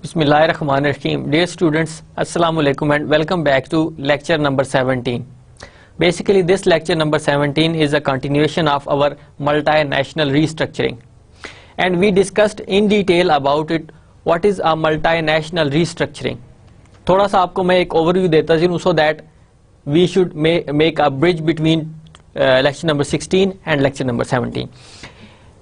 Bismillahirrahmanirrahim. Dear students, Assalamu alaikum and welcome back to lecture number 17. Basically, this lecture number 17 is a continuation of our multinational restructuring. And we discussed in detail about it, what is a multinational restructuring. تھوڑا سا آپ کو میں ایک over view دیتا چلوں so that we should make a bridge between lecture number 16 and lecture number 17.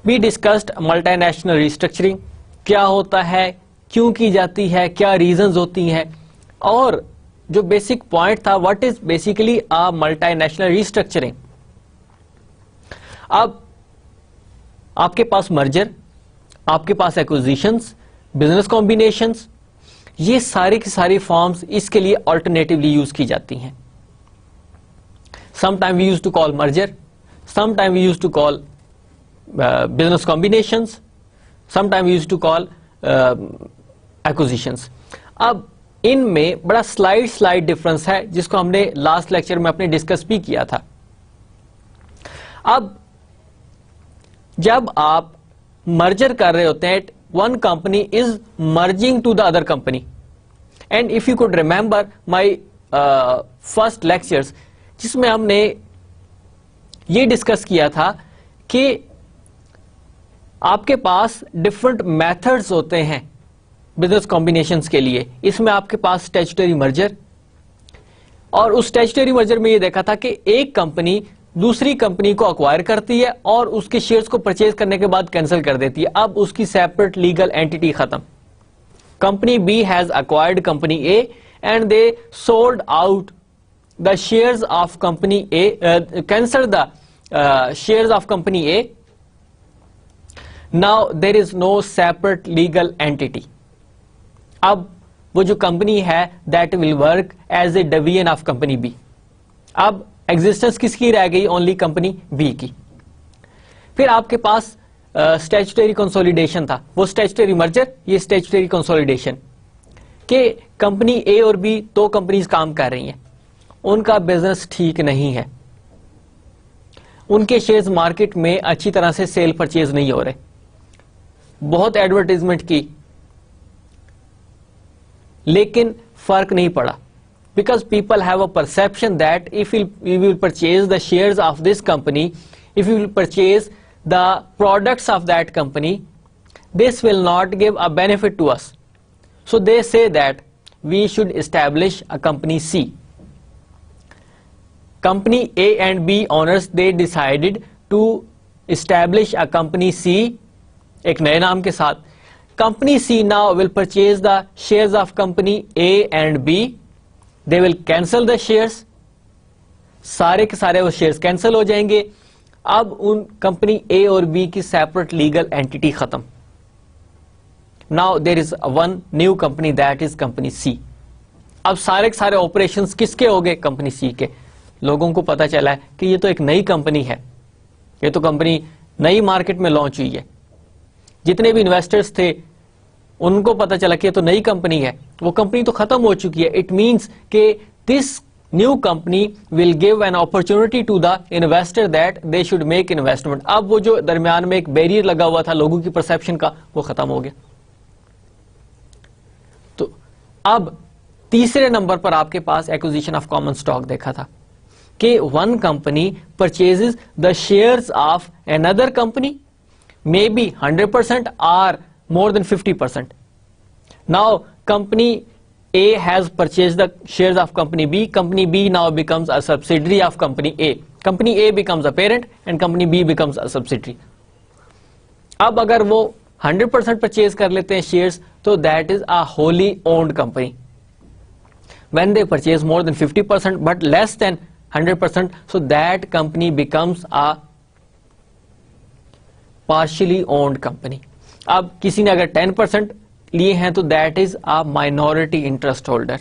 We discussed multinational restructuring. کیا ہوتا ہے, کیوں کی جاتی ہے, کیا ریزنز ہوتی ہیں, اور جو بیسک پوائنٹ تھا what is basically a multi national restructuring. اب آپ کے پاس مرجر, آپ کے پاس ایکوزیشنز, بزنس کمبینیشنز, یہ ساری کی ساری فارمز اس کے لیے آلٹرنیٹیولی یوز کی جاتی ہیں. Some time we use to call merger, some time we use to call business combinations, some time we use to call acquisitions. اب ان میں بڑا سلائڈ ڈفرنس ہے جس کو ہم نے لاسٹ لیکچر میں اپنے ڈسکس بھی کیا تھا. اب جب آپ مرجر کر رہے ہوتے ہیں, one company is merging to the other company, and if you could remember my first lectures جس میں ہم نے یہ ڈسکس کیا تھا کہ آپ کے پاس ڈفرنٹ میتھڈز ہوتے ہیں بزنس کمبینیشنز کے لیے. اس میں آپ کے پاس اسٹیچوٹری مرجر, اور اس اسٹیچوٹری مرجر میں یہ دیکھا تھا کہ ایک کمپنی دوسری کمپنی کو اکوائر کرتی ہے اور اس کے شیئرز کو پرچیز کرنے کے بعد کینسل کر دیتی ہے. اب اس کی سیپریٹ لیگل اینٹی ختم. Company B has acquired company A and they sold out the shares of company a, cancel the shares of company a. Now there is no separate legal entity. اب وہ جو company ہے that will work as a division of company B. اب existence کس کی رہ گئی, only company B کی. پھر آپ کے پاس اسٹیچوٹری کنسولیڈیشن تھا, وہ اسٹیچوٹری مرجر, یہ اسٹیچوٹری کنسولیڈیشن, کہ کمپنی اے اور بی دو کمپنیز کام کر رہی ہیں, ان کا بزنس ٹھیک نہیں ہے, ان کے شیئرز مارکیٹ میں اچھی طرح سے سیل پرچیز نہیں ہو رہے, بہت ایڈورٹائزمنٹ کی لیکن فرق نہیں پڑا, because people have a perception that if you will purchase the shares of this company, if you will purchase the products of that company, this will not give a benefit to us, so they say that we should establish a company C. Company A and B owners they decided to establish a company C ایک نئے نام کے ساتھ. Company C now will purchase the shares of company A and B, they will cancel the shares, سارے کے سارے وہ shares cancel ہو جائیں گے. اب ان کمپنی اے اور بی کی سیپریٹ لیگل اینٹی ختم. Now there is one new company that is company C. اب سارے کے سارے آپریشنز کس کے ہو گئے, کمپنی سی کے. لوگوں کو پتا چلا ہے کہ یہ تو ایک نئی کمپنی ہے, یہ تو کمپنی نئی مارکیٹ میں لانچ ہوئی ہے. جتنے بھی انویسٹرز تھے ان کو پتا چلا کہ یہ تو نئی کمپنی ہے, وہ کمپنی تو ختم ہو چکی ہے. اٹ مینس کہ this new company will give an opportunity to the investor that they should make investment. اب وہ جو درمیان میں ایک بیریئر لگا ہوا تھا لوگوں کی پرسپشن کا, وہ ختم ہو گیا. تو اب تیسرے نمبر پر آپ کے پاس ایکوزیشن آف کامن اسٹاک دیکھا تھا کہ one company purchases the shares of another company, maybe 100% or more than 50%. Now company A has purchased the shares of company B. Company B now becomes a subsidiary of company A. Company A becomes a parent and company B becomes a subsidiary. اب اگر وہ 100% purchase کر لیتے ہیں shares تو that is a wholly owned company. When they purchase more than 50% but less than 100%, so that company becomes a partially owned company. اب کسی نے اگر 10% لیے ہیں تو that is a minority interest holder,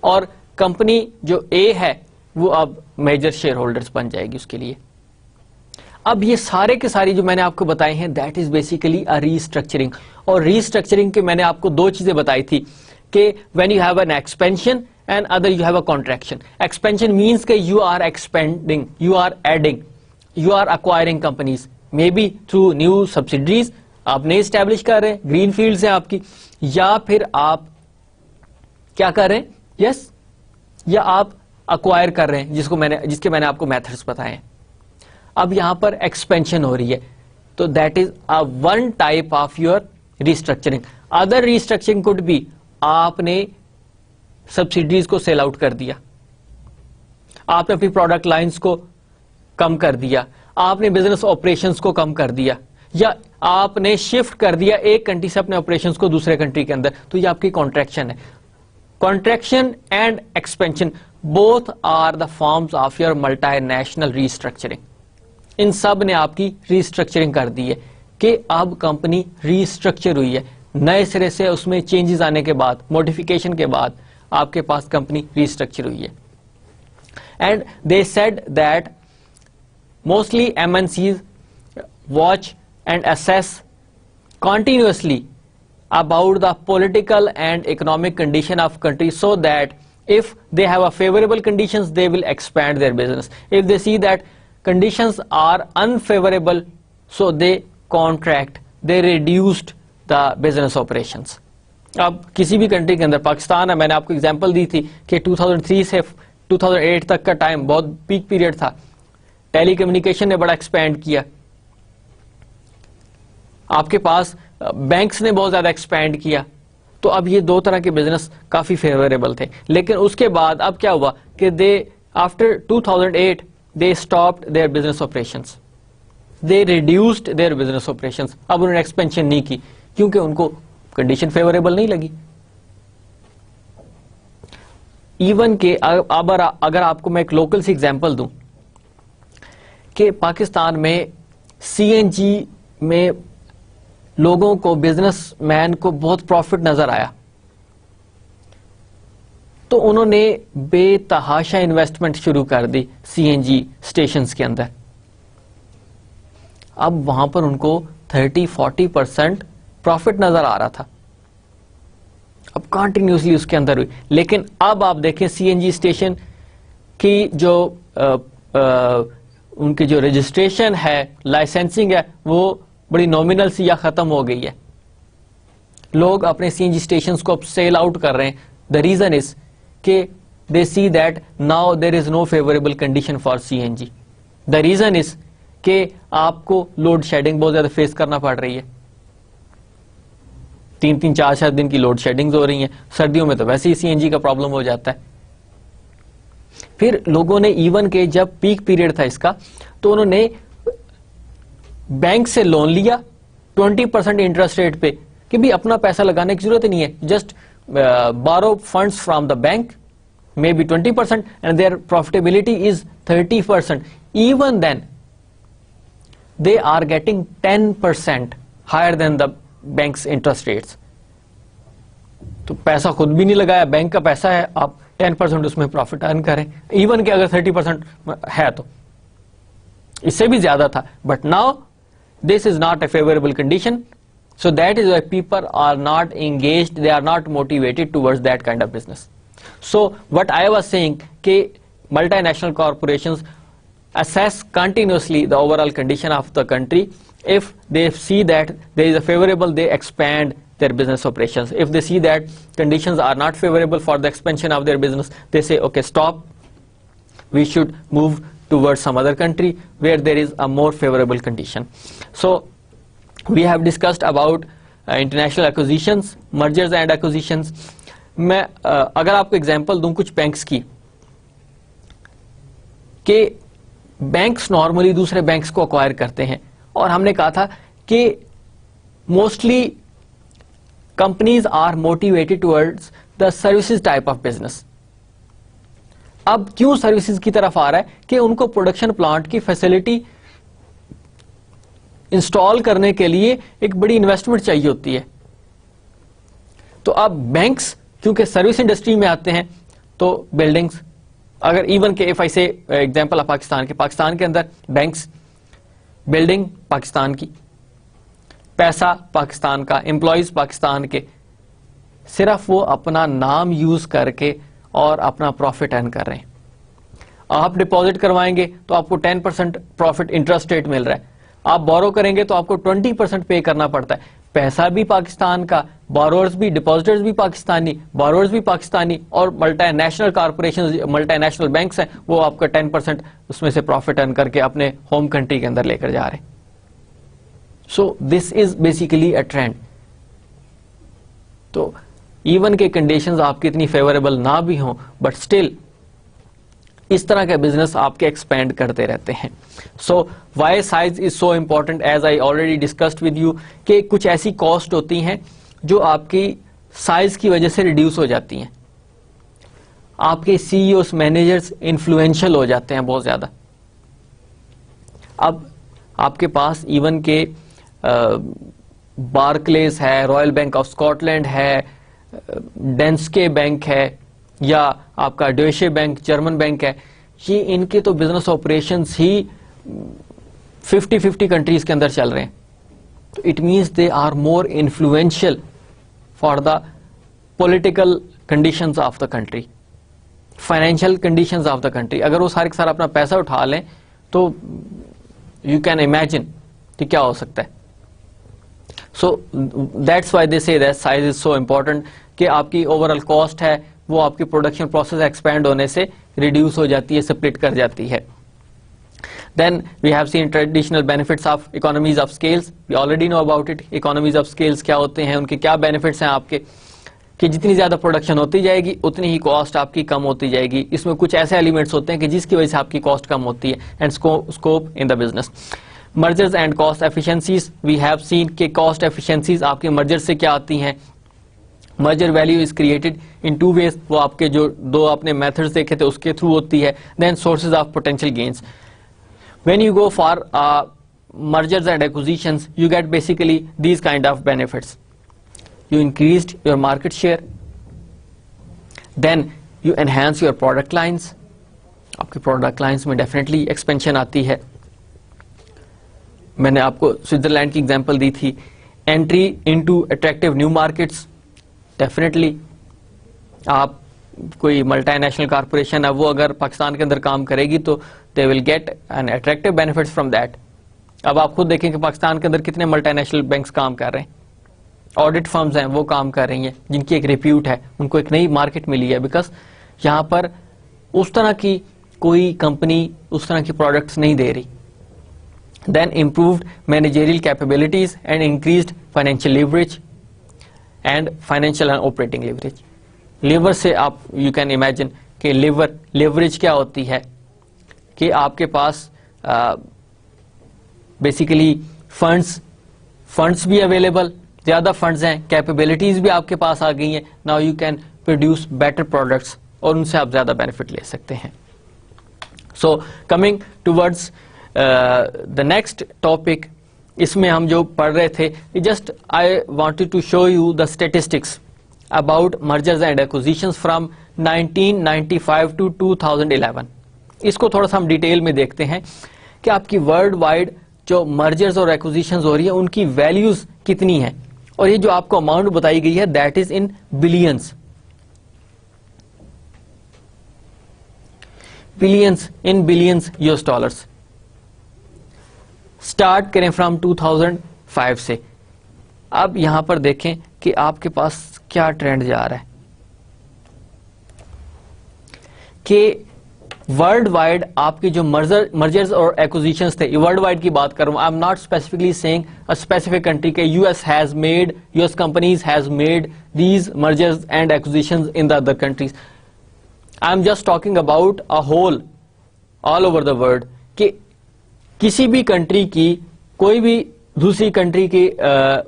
اور کمپنی جو اے ہے وہ اب میجر شیئر ہولڈرز بن جائے گی اس کے لیے. اب یہ سارے کے ساری جو میں نے آپ کو بتائی ہیں that is basically a restructuring. اور ریسٹرکچرنگ کے میں نے آپ کو دو چیزیں بتائی تھی کہ when you have an expansion and other you have a contraction. Expansion means کہ you are expanding, you are adding, you are acquiring companies, may be through new subsidiaries آپ نئے اسٹیبلش کر رہے ہیں, گرین فیلڈز ہیں آپ کی, یا پھر آپ کیا کر رہے ہیں, یس, یا آپ اکوائر کر رہے ہیں, جس کے میں نے آپ کو میتھڈس بتائے ہیں. اب یہاں پر ایکسپینشن ہو رہی ہے, تو that is one type of your restructuring. Other restructuring could be, آپ نے سبسڈیز کو سیل آؤٹ کر دیا, آپ نے اپنی پروڈکٹ لائنز کو کم کر دیا, آپ نے بزنس آپریشنز کو کم کر دیا, یا آپ نے شفٹ کر دیا ایک کنٹری سے اپنے آپریشنز کو دوسرے کنٹری کے اندر, تو یہ آپ کی کانٹریکشن ہے. Contraction and expansion both are the forms of your multi national restructuring. ان سب نے آپ کی ریسٹرکچرنگ کر دی ہے کہ اب کمپنی ریسٹرکچر ہوئی ہے, نئے سرے سے اس میں چینجز آنے کے بعد, موڈیفیکیشن کے بعد آپ کے پاس کمپنی ریسٹرکچر ہوئی ہے. And they said that mostly MNCs watch and assess continuously about the political and economic condition of country, so that if they have a favorable conditions, they will expand their business. If they see that conditions are unfavorable, so they contract, they reduced the business operations. اب کسی بھی country کے اندر, پاکستان ہے, میں نے آپ کو example دی تھی کہ 2003 سے 2008 تک کا ٹائم بہت پیک پیریڈ تھا, ٹیلی کمیونیکیشن نے بڑا ایکسپینڈ کیا, آپ کے پاس بینکس نے بہت زیادہ ایکسپینڈ کیا, تو اب یہ دو طرح کے بزنس کافی فیوریبل تھے. لیکن اس کے بعد اب کیا ہوا کہ they after 2008 they stopped their business operations, they reduced their business operations. اب انہوں نے ایکسپینشن نہیں کی کیونکہ ان کو کنڈیشن فیوریبل نہیں لگی. ایون کہ اگر آپ کو میں ایک لوکل سی ایگزامپل دوں کہ پاکستان میں CNG میں لوگوں کو, بزنس مین کو بہت پروفٹ نظر آیا, تو انہوں نے بے تحاشا انویسٹمنٹ شروع کر دی CNG اسٹیشنز کے اندر. اب وہاں پر ان کو 30-40% پروفٹ نظر آ رہا تھا, اب کنٹینیوسلی اس کے اندر ہوئی. لیکن اب آپ دیکھیں CNG اسٹیشن کی جو ان کی جو رجسٹریشن ہے, لائسنسنگ ہے, وہ بڑی نومینل سی یا ختم ہو گئی ہے. لوگ اپنے CNG اسٹیشنز کو اب سیل آؤٹ کر رہے ہیں. دا ریزن از کہ they see that now there is no favourable condition for CNG. The reason is کہ آپ کو لوڈ شیڈنگ بہت زیادہ فیس کرنا پڑ رہی ہے, 3-3, 4-4 دن کی لوڈ شیڈنگز ہو رہی ہیں. سردیوں میں تو ویسے ہی CNG کا پرابلم ہو جاتا ہے. پھر لوگوں نے ایون کہ جب پیک پیریڈ تھا اس کا, تو انہوں نے بینک سے لون لیا 20% انٹرسٹ ریٹ پہ کہ بھی اپنا پیسہ لگانے کی ضرورت نہیں ہے, just borrow funds from the bank, may be 20%, and their profitability is 30%. Even then they are getting 10% higher than the bank's interest rates. تو پیسہ خود بھی نہیں لگایا, بینک کا پیسہ ہے, آپ 10% اس میں پروفٹ ارن کریں, ایون کہ اگر 30% ہے تو اس سے بھی زیادہ تھا. But now this is not a favorable condition, so that is why people are not engaged, they are not motivated towards that kind of business. So what I was saying کہ multinational corporations assess continuously the overall condition of the country. If they see that there is a favorable, they expand their business operations. If they see that conditions are not favorable for the expansion of their business, they say okay, stop, we should move towards some other country where there is a more favorable condition. So we have discussed about international acquisitions, mergers and acquisitions. میں اگر آپ کو example دوں کچھ banks کی, کہ banks normally دوسرے banks کو اکوائر کرتے ہیں, اور ہم نے کہا تھا کہ mostly companies are motivated towards the services type of business. اب کیوں سروسز کی طرف آ رہا ہے کہ ان کو پروڈکشن پلانٹ کی فیسلٹی انسٹال کرنے کے لیے ایک بڑی انویسٹمنٹ چاہیے ہوتی ہے. تو اب بینکس کیونکہ سروس انڈسٹری میں آتے ہیں, تو بلڈنگس, اگر ایون کہ اف آئی سے ایگزامپل آف پاکستان کے اندر بینکس, بلڈنگ پاکستان کی, پیسہ پاکستان کا, امپلائیز پاکستان کے, صرف وہ اپنا نام یوز کر کے اور اپنا پروفٹ ارن کر رہے ہیں. آپ ڈپازٹ کروائیں گے تو آپ کو 10% پروفٹ انٹرسٹ ریٹ مل رہا ہے. آپ بورو کریں گے تو آپ کو 20% پے کرنا پڑتا ہے. پیسہ بھی پاکستان کا, بورورز بھی, ڈپازیٹرز بھی پاکستانی, بورورز بھی پاکستانی, اور multi national corporation, multi national banks ہیں, وہ آپ کا 10% اس میں سے پروفٹ ارن کر کے اپنے ہوم کنٹری کے اندر لے کر جا رہے ہیں. سو دس از بیسیکلی اے ٹرینڈ. تو ایون کے کنڈیشنز آپ کی اتنی فیوریبل نہ بھی ہوں, بٹ اسٹل اس طرح کا بزنس آپ کے ایکسپینڈ کرتے رہتے ہیں. So why size is so important, as I already discussed with you, کہ کچھ ایسی کاسٹ ہوتی ہیں جو آپ کی سائز کی وجہ سے ریڈیوس ہو جاتی ہیں. آپ کے سی ای اوز, مینیجرز انفلوئنشل ہو جاتے ہیں بہت زیادہ. اب آپ کے پاس ایون کے بارکلیز ہے, royal bank of Scotland ہے, ڈینسکے بینک ہے, یا آپ کا ڈویشے بینک جرمن بینک ہے, یہ ان کے تو بزنس آپریشنز ہی 50 کنٹریز کے اندر چل رہے ہیں. تو it means they are more influential for the political conditions of the country, financial conditions of the country. اگر وہ سارے کے سارا اپنا پیسہ اٹھا لیں تو یو کین امیجن کہ کیا ہو سکتا ہے. So that's why they say that size is so important, کہ آپ کی اوور آل کاسٹ ہے وہ آپ کی پروڈکشن پروسیس ایکسپینڈ ہونے سے ریڈیوس ہو جاتی ہے, سپلٹ کر جاتی ہے. Then we have seen traditional benefits of economies of scales. We already know about it. Economies of scales کیا ہوتے ہیں, ان کے کیا benefits ہیں آپ کے, کہ جتنی زیادہ پروڈکشن ہوتی جائے گی اتنی ہی کاسٹ آپ کی کم ہوتی جائے گی. اس میں کچھ ایسے ایلیمنٹس ہوتے ہیں کہ جس کی وجہ سے آپ کی کاسٹ کم ہوتی ہے. And scope in the business. Mergers and cost efficiencies, we have seen کہ کاسٹ ایفیشنسیز آپ کے مرجر سے کیا آتی ہیں. Merger value is created in 2 ways, وہ آپ کے جو 2 آپ نے میتھڈز دیکھے تھے اس کے تھرو ہوتی ہے. Then sources of potential gains. When you go for mergers and acquisitions, you get basically these kind of benefits. You increased your market share, then you enhance your product lines. آپ کے product lines میں definitely expansion آتی ہے. میں نے آپ کو Switzerland کی example دی تھی. Entry into attractive new markets, definitely. آپ کوئی ملٹی نیشنل کارپوریشن ہے, وہ اگر پاکستان کے اندر کام کرے گی تو they will get an attractive benefits from that. اب آپ خود دیکھیں کہ پاکستان کے اندر کتنے ملٹی نیشنل بینکس کام کر رہے ہیں, آڈٹ فرمز ہیں وہ کام کر رہی ہیں, جن کی ایک ریپیوٹ ہے, ان کو ایک نئی مارکیٹ ملی ہے, بیکاز یہاں پر اس طرح کی کوئی کمپنی اس طرح کی پروڈکٹس نہیں دے رہی. Then improved managerial capabilities and increased financial leverage and financial and operating leverage. Lever سے آپ یو کین امیجن کہ لیوریج کیا ہوتی ہے, کہ آپ کے پاس بیسیکلی فنڈس بھی اویلیبل, زیادہ فنڈز ہیں, کیپیبلٹیز بھی آپ کے پاس آ گئی ہیں. Now you can produce better products, اور ان سے آپ زیادہ بینیفٹ لے سکتے ہیں. So coming towards the next topic, اس میں ہم جو پڑھ رہے تھے, just I wanted to show you the statistics about mergers and acquisitions from 1995 to 2011. اس کو تھوڑا سا ہم ڈیٹیل میں دیکھتے ہیں کہ آپ کی ورلڈ وائڈ جو مرجرز اور ایکوزیشنز ہو رہی ہیں ان کی ویلیوز کتنی ہیں, اور یہ جو آپ کو اماؤنٹ بتائی گئی ہے that is in billions. Billions US dollars. Start کریں فرام 2005 سے. اب یہاں پر دیکھیں کہ آپ کے پاس کیا ٹرینڈ جا رہا ہے, کہ ورلڈ وائڈ آپ کے جو مرجرز اور ایکوزیشنز تھے, ورلڈ وائڈ کی بات کروں, I am not specifically saying a specific country, کہ US companies has made these mergers and acquisitions in the other countries. I am just talking about a whole, all over the world, کہ کسی بھی country کی کوئی بھی دوسری country کے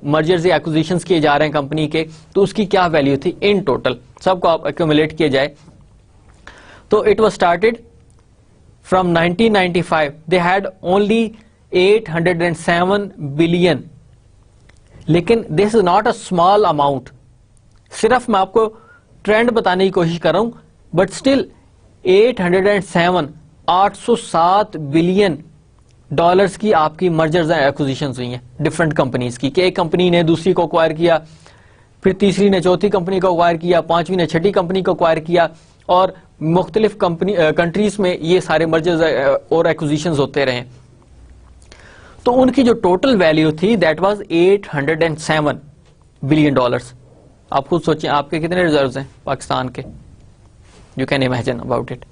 mergers یا ایکوزیشنز کیے جا رہے ہیں کمپنی کے, تو اس کی کیا ویلیو تھی ان ٹوٹل, سب کو آپ ایکومولیٹ کیے جائے تو it was started from 1995. They had only 807 billion. لیکن this is not a small amount, صرف میں آپ کو ٹرینڈ بتانے کی کوشش کر رہا ہوں, بٹ اسٹل 807 بلین ڈالرز کی آپ کی مرجرز اینڈ ایکوزیشنز ہوئی ہیں ڈفرنٹ کمپنیز کی, کہ ایک کمپنی نے دوسری کو ایکوائر کیا, پھر تیسری نے چوتھی کمپنی کو ایکوائر کیا, پانچویں نے چھٹی کمپنی کو ایکوائر کیا, اور مختلف کنٹریز میں یہ سارے مرجرز اور ایکوزیشنز ہوتے رہے. تو ان کی جو ٹوٹل ویلیو تھی دیٹ واز $807 بلین. آپ خود سوچیں آپ کے کتنے ریزروز ہیں پاکستان کے, you can imagine about it.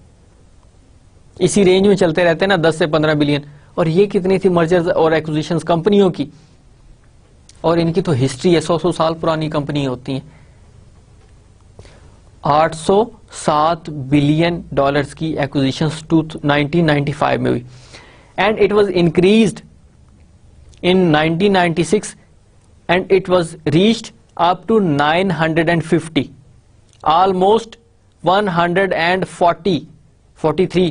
اسی رینج میں چلتے رہتے ہیں نا, 10 سے 15 بلین. اور یہ کتنی تھی مرجرز اور ایکوزیشنز کمپنیوں کی, اور ان کی تو ہسٹری ہے, 100 سال پرانی کمپنی ہوتی ہیں. $807 بلین کی ایکوزیشنز 1995 میں ہوئی, and it was increased in 1996 and it was reached up to 950, almost 143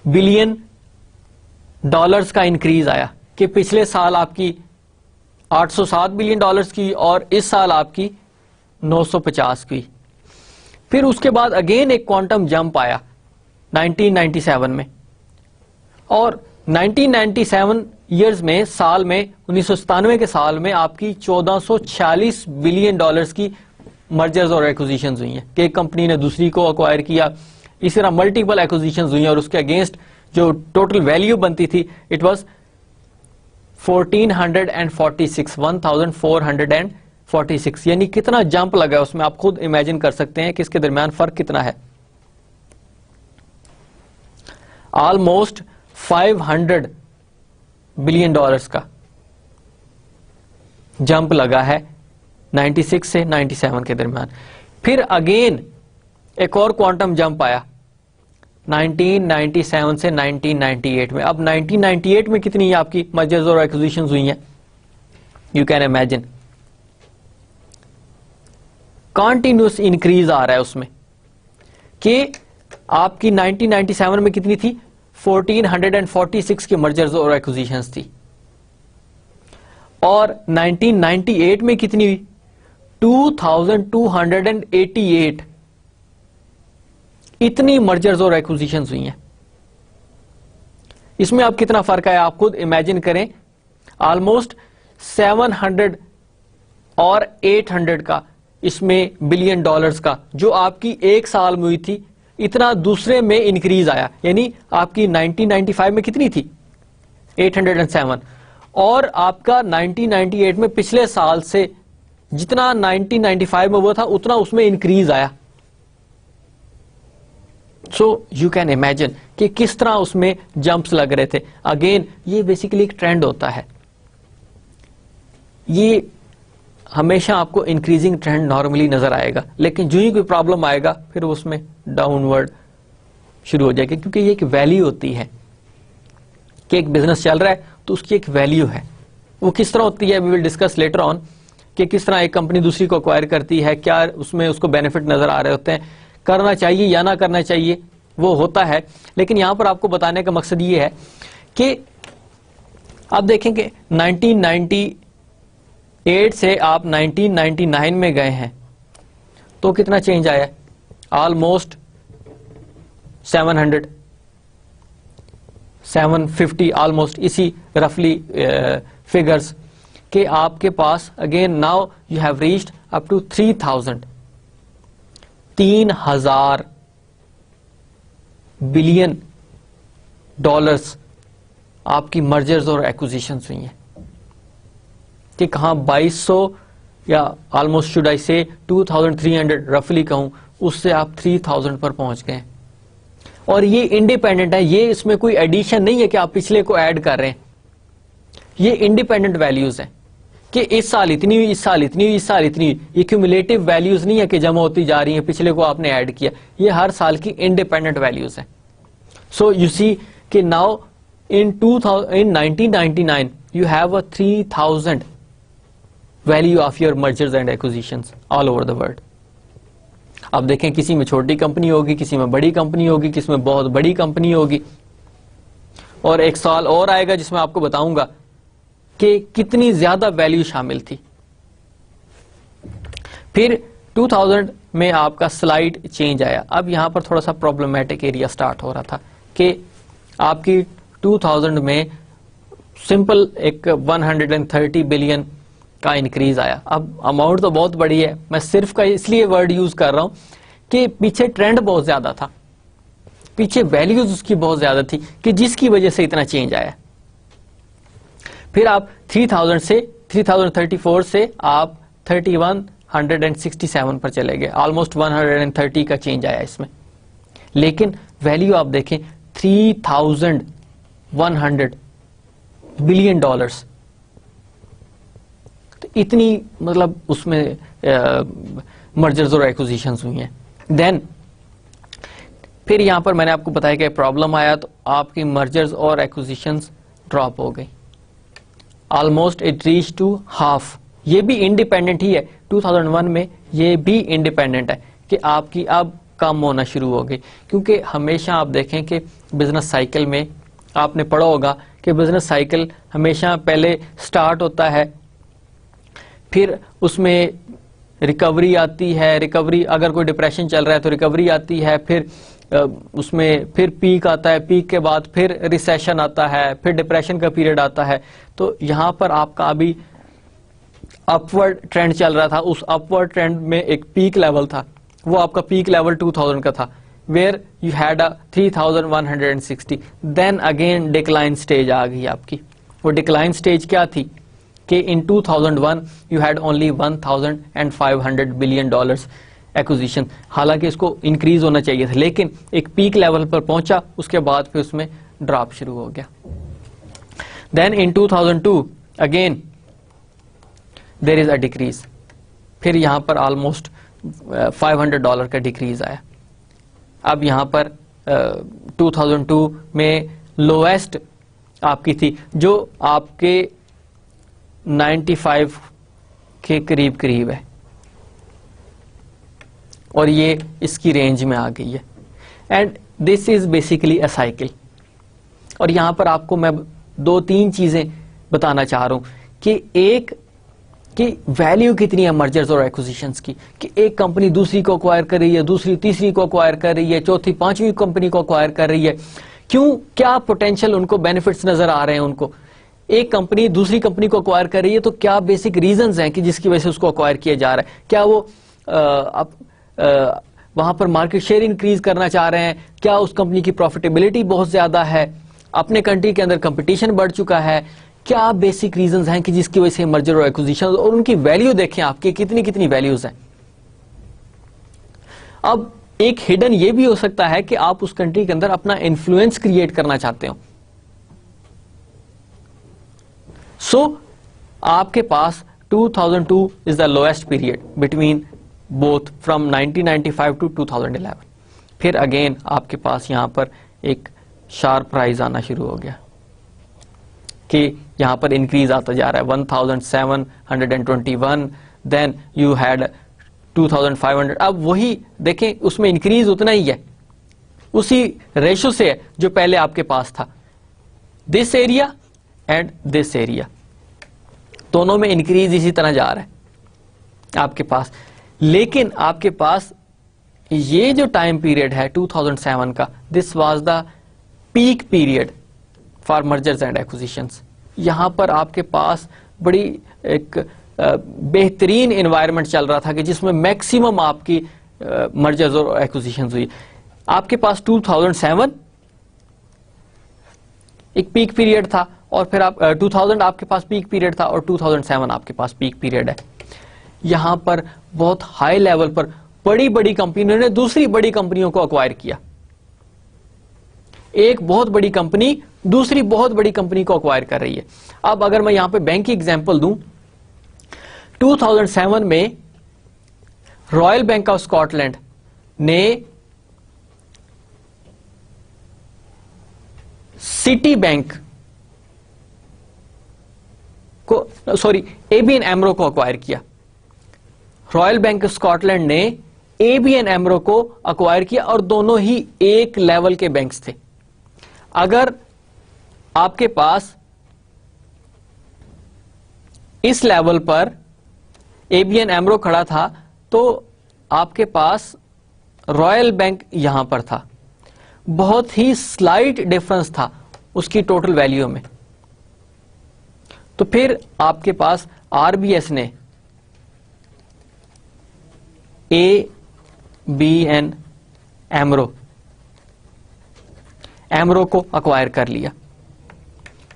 billion dollars کا انکریز آیا, کہ پچھلے سال آپ کی $807 بلین کی اور اس سال آپ کی 950 کی. پھر اس کے بعد اگین ایک کوانٹم جمپ آیا 1997 میں, اور 1997 ایئرز میں, سال میں 1997 کے سال میں آپ کی $1446 بلین کی مرجرز اور ایکوزیشنز ہوئی ہیں, کہ ایک کمپنی نے دوسری کو اکوائر کیا. اس طرح ملٹیپل ایکوزیشنز ہوئی ہیں, اور اس کے اگینسٹ جو ٹوٹل ویلیو بنتی تھی اٹ واز 1446, یعنی کتنا جمپ لگا اس میں, آپ خود امیجن کر سکتے ہیں کہ اس کے درمیان فرق کتنا ہے. آلموسٹ $500 بلین کا جمپ لگا ہے 96 سے 97 کے درمیان. پھر اگین ایک اور کوانٹم جمپ آیا 1997 سے 1998 میں. اب 1998 میں کتنی آپ کی مرجرز اور ایکوزیشنز ہوئی ہیں, you can imagine. Continuous increase آ رہا ہے اس میں, کہ آپ کی 1997 میں کتنی تھی, 1446 کی مرجرز اور ایکوزیشنز تھی, اور 1998 میں کتنی ہوئی, 2288. اتنی مرجرز اور ایکوزیشنز ہوئی ہیں. اس میں اب کتنا فرق ہے آپ خود امیجن کریں, آلموسٹ 700 اور 800 کا اس میں بلین ڈالرز کا, جو آپ کی ایک سال میں ہوئی تھی, اتنا دوسرے میں انکریز آیا. یعنی آپ کی 1995 میں کتنی تھی, 807, اور آپ کا 1998 میں پچھلے سال سے جتنا 1995 میں وہ تھا اتنا اس میں انکریز آیا. سو یو کین امیجن کہ کس طرح اس میں جمپس لگ رہے تھے. اگین یہ بیسیکلی ایک ٹرینڈ ہوتا ہے, یہ ہمیشہ آپ کو انکریزنگ ٹرینڈ نارملی نظر آئے گا, لیکن جو ہی کوئی پرابلم آئے گا پھر اس میں ڈاؤن ورڈ شروع ہو جائے گا, کیونکہ یہ ایک ویلیو ہوتی ہے کہ ایک بزنس چل رہا ہے تو اس کی ایک ویلیو ہے. وہ کس طرح ہوتی ہے, وی ول ڈسکس لیٹر آن, کہ کس طرح ایک کمپنی دوسری کو ایکوائر کرتی ہے, کیا اس میں اس کو بینیفٹ نظر آ رہے ہوتے ہیں, کرنا چاہیے یا نہ کرنا چاہیے, وہ ہوتا ہے. لیکن یہاں پر آپ کو بتانے کا مقصد یہ ہے کہ آپ دیکھیں کہ 1998 سے آپ 1999 میں گئے ہیں تو کتنا چینج آیا, آلموسٹ 750, آلموسٹ اسی رفلی فگرز, کہ آپ کے پاس again now you have reached up to 3,000 billion dollars آپ کی مرجرز اور ایکوزیشنز ہوئی ہیں, کہ کہاں 2200 یا آلموسٹ شوڈ آئی سے 2300 رفلی کہوں, اس سے آپ 3000 پر پہنچ گئے. اور یہ انڈیپینڈنٹ ہے, یہ اس میں کوئی ایڈیشن نہیں ہے کہ آپ پچھلے کو ایڈ کر رہے ہیں, یہ انڈیپینڈنٹ ویلیوز ہیں کہ اس سال اتنی ہوئی, اس سال اتنی ہوئی, اس سال اتنی ہوئی. یہ کیومولیٹو ویلیوز نہیں ہے کہ جمع ہوتی جا رہی ہیں, پچھلے کو آپ نے ایڈ کیا, یہ ہر سال کی انڈیپینڈنٹ ویلیوز ہیں. سو یو سی کہ now in 1999 you have a 3000 value of your mergers and acquisitions all over the world. اب دیکھیں کسی میں چھوٹی کمپنی ہوگی, کسی میں بڑی کمپنی ہوگی, کسی میں بہت بڑی کمپنی ہوگی, اور ایک سال اور آئے گا جس میں آپ کو بتاؤں گا کہ کتنی زیادہ ویلیو شامل تھی. پھر 2000 میں آپ کا سلائڈ چینج آیا. اب یہاں پر تھوڑا سا پرابلمٹک ایریا سٹارٹ ہو رہا تھا کہ آپ کی 2000 میں سمپل ایک 130 بلین کا انکریز آیا. اب اماؤنٹ تو بہت بڑی ہے, میں صرف کا اس لیے ورڈ یوز کر رہا ہوں کہ پیچھے ٹرینڈ بہت زیادہ تھا, پیچھے ویلیوز اس کی بہت زیادہ تھی, کہ جس کی وجہ سے اتنا چینج آیا. پھر آپ 3000 سے 3034 سے آپ 3167 پر چلے گئے, آلموسٹ 130 کا چینج آیا اس میں. لیکن ویلیو آپ دیکھیں 3100 بلین ڈالرز, تو اتنی مطلب اس میں مرجرز اور ایکوزیشنز ہوئی ہیں. دین پھر یہاں پر میں نے آپ کو بتایا کہ پرابلم آیا تو آپ کی مرجرز اور ایکوزیشنز ڈراپ ہو گئی, almost it reach to half. یہ بھی انڈیپینڈنٹ ہی ہے 2001 میں, یہ بھی انڈیپینڈنٹ ہے کہ آپ کی اب کم ہونا شروع ہو گئی. کیونکہ ہمیشہ آپ دیکھیں کہ بزنس سائیکل میں آپ نے پڑھا ہوگا کہ بزنس سائیکل ہمیشہ پہلے سٹارٹ ہوتا ہے, پھر اس میں ریکوری آتی ہے, ریکوری اگر کوئی ڈپریشن چل رہا ہے تو ریکوری آتی ہے, پھر اس میں پھر پیک آتا ہے, پیک کے بعد پھر ریسیشن آتا ہے, پھر ڈپریشن کا پیریڈ آتا ہے. تو یہاں پر آپ کا ابھی اپورڈ ٹرینڈ چل رہا تھا, اس اپورڈ ٹرینڈ میں ایک پیک لیول تھا, وہ آپ کا پیک لیول 2000 کا تھا, where you had 3160. Then again decline stage آ گئی آپ کی. وہ ڈکلائن سٹیج کیا تھی کہ in 2001 you had only 1500 billion dollars acquisition. حالانکہ اس کو انکریز ہونا چاہیے تھا, لیکن ایک پیک لیول پر پہنچا, اس کے بعد پھر اس میں ڈراپ شروع ہو گیا. دین ان 2002 again there is a decrease, پھر یہاں پر آلموسٹ $500 کا ڈیکریز آیا. اب یہاں پر 2002 میں لویسٹ آپ کی تھی جو آپ کے 95 کے قریب قریب ہے, اور یہ اس کی رینج میں آ گئی ہے. And this is basically a cycle. اور یہاں پر آپ کو میں 2-3 چیزیں بتانا چاہ رہا ہوں کہ ایک کہ ویلیو کتنی ہے مرجرز اور ایکوزیشنز کی, کہ ایک کمپنی دوسری کو ایکوائر کر رہی ہے, دوسری تیسری کو ایکوائر کر رہی ہے, چوتھی پانچویں کمپنی کو ایکوائر کر رہی ہے. کیوں, کیا پوٹینشیل ان کو بینیفٹس نظر آ رہے ہیں ان کو. ایک کمپنی دوسری کمپنی کو ایکوائر کر رہی ہے تو کیا بیسک ریزنز ہیں کہ جس کی وجہ سے اس کو ایکوائر کیا جا رہا ہے. کیا وہ وہاں پر مارکیٹ شیئر انکریز کرنا چاہ رہے ہیں, کیا اس کمپنی کی پروفیٹیبلٹی بہت زیادہ ہے, اپنے کنٹری کے اندر کمپٹیشن بڑھ چکا ہے, کیا بیسک ریزنز ہیں کہ جس کی وجہ سے مرجر اور ایکوزیشن, اور ان کی ویلیو دیکھیں آپ کی کتنی ویلیوز ہیں. اب ایک ہڈن یہ بھی ہو سکتا ہے کہ آپ اس کنٹری کے اندر اپنا انفلوئنس کریٹ کرنا چاہتے ہو. سو آپ کے پاس 2002 is the lowest period between both from 1995 to 2011. پھر اگین آپ کے پاس یہاں پر ایک شارپ رائز آنا شروع ہو گیا کہ یہاں پر انکریز آتا جا رہا ہے 1721. Then you had 2500. اب وہی دیکھیں اس میں انکریز اتنا ہی ہے, اسی ریشو سے ہے جو پہلے آپ کے پاس تھا. This area and this area دونوں میں انکریز اسی طرح جا رہا ہے آپ کے پاس. لیکن آپ کے پاس یہ جو ٹائم پیریڈ ہے 2007 کا, this was the peak period for mergers and accusations. یہاں پر آپ کے پاس بڑی ایک بہترین انوائرمنٹ چل رہا تھا کہ جس میں میکسیمم آپ کی مرجرز اور ایکوزیشنز ہوئی. آپ کے پاس 2007 ایک پیک پیریڈ تھا, اور پھر آپ 2000 آپ کے پاس پیک پیریڈ تھا, اور 2007 آپ کے پاس پیک پیریڈ ہے. یہاں پر بہت ہائی لیول پر بڑی کمپنیوں نے دوسری بڑی کمپنیوں کو ایکوائر کیا. ایک بہت بڑی کمپنی دوسری بہت بڑی کمپنی کو ایکوائر کر رہی ہے. اب اگر میں یہاں پہ بینک کی ایگزامپل دوں, 2007 میں Royal bank of Scotland نے سٹی بینک کو اے بی این ایمرو کو ایکوائر کیا. Royal bank of Scotland نے اے بی این ایمرو کو ایکوائر کیا, اور دونوں ہی ایک لیول کے بینکس تھے. اگر آپ کے پاس اس لیول پر اے بی این ایمرو کھڑا تھا تو آپ کے پاس رائل بینک یہاں پر تھا, بہت ہی سلائٹ ڈفرنس تھا اس کی ٹوٹل ویلیو میں. تو پھر آپ کے پاس آر بی ایس نے اے بی این ایمرو کو ایکوائر کر لیا.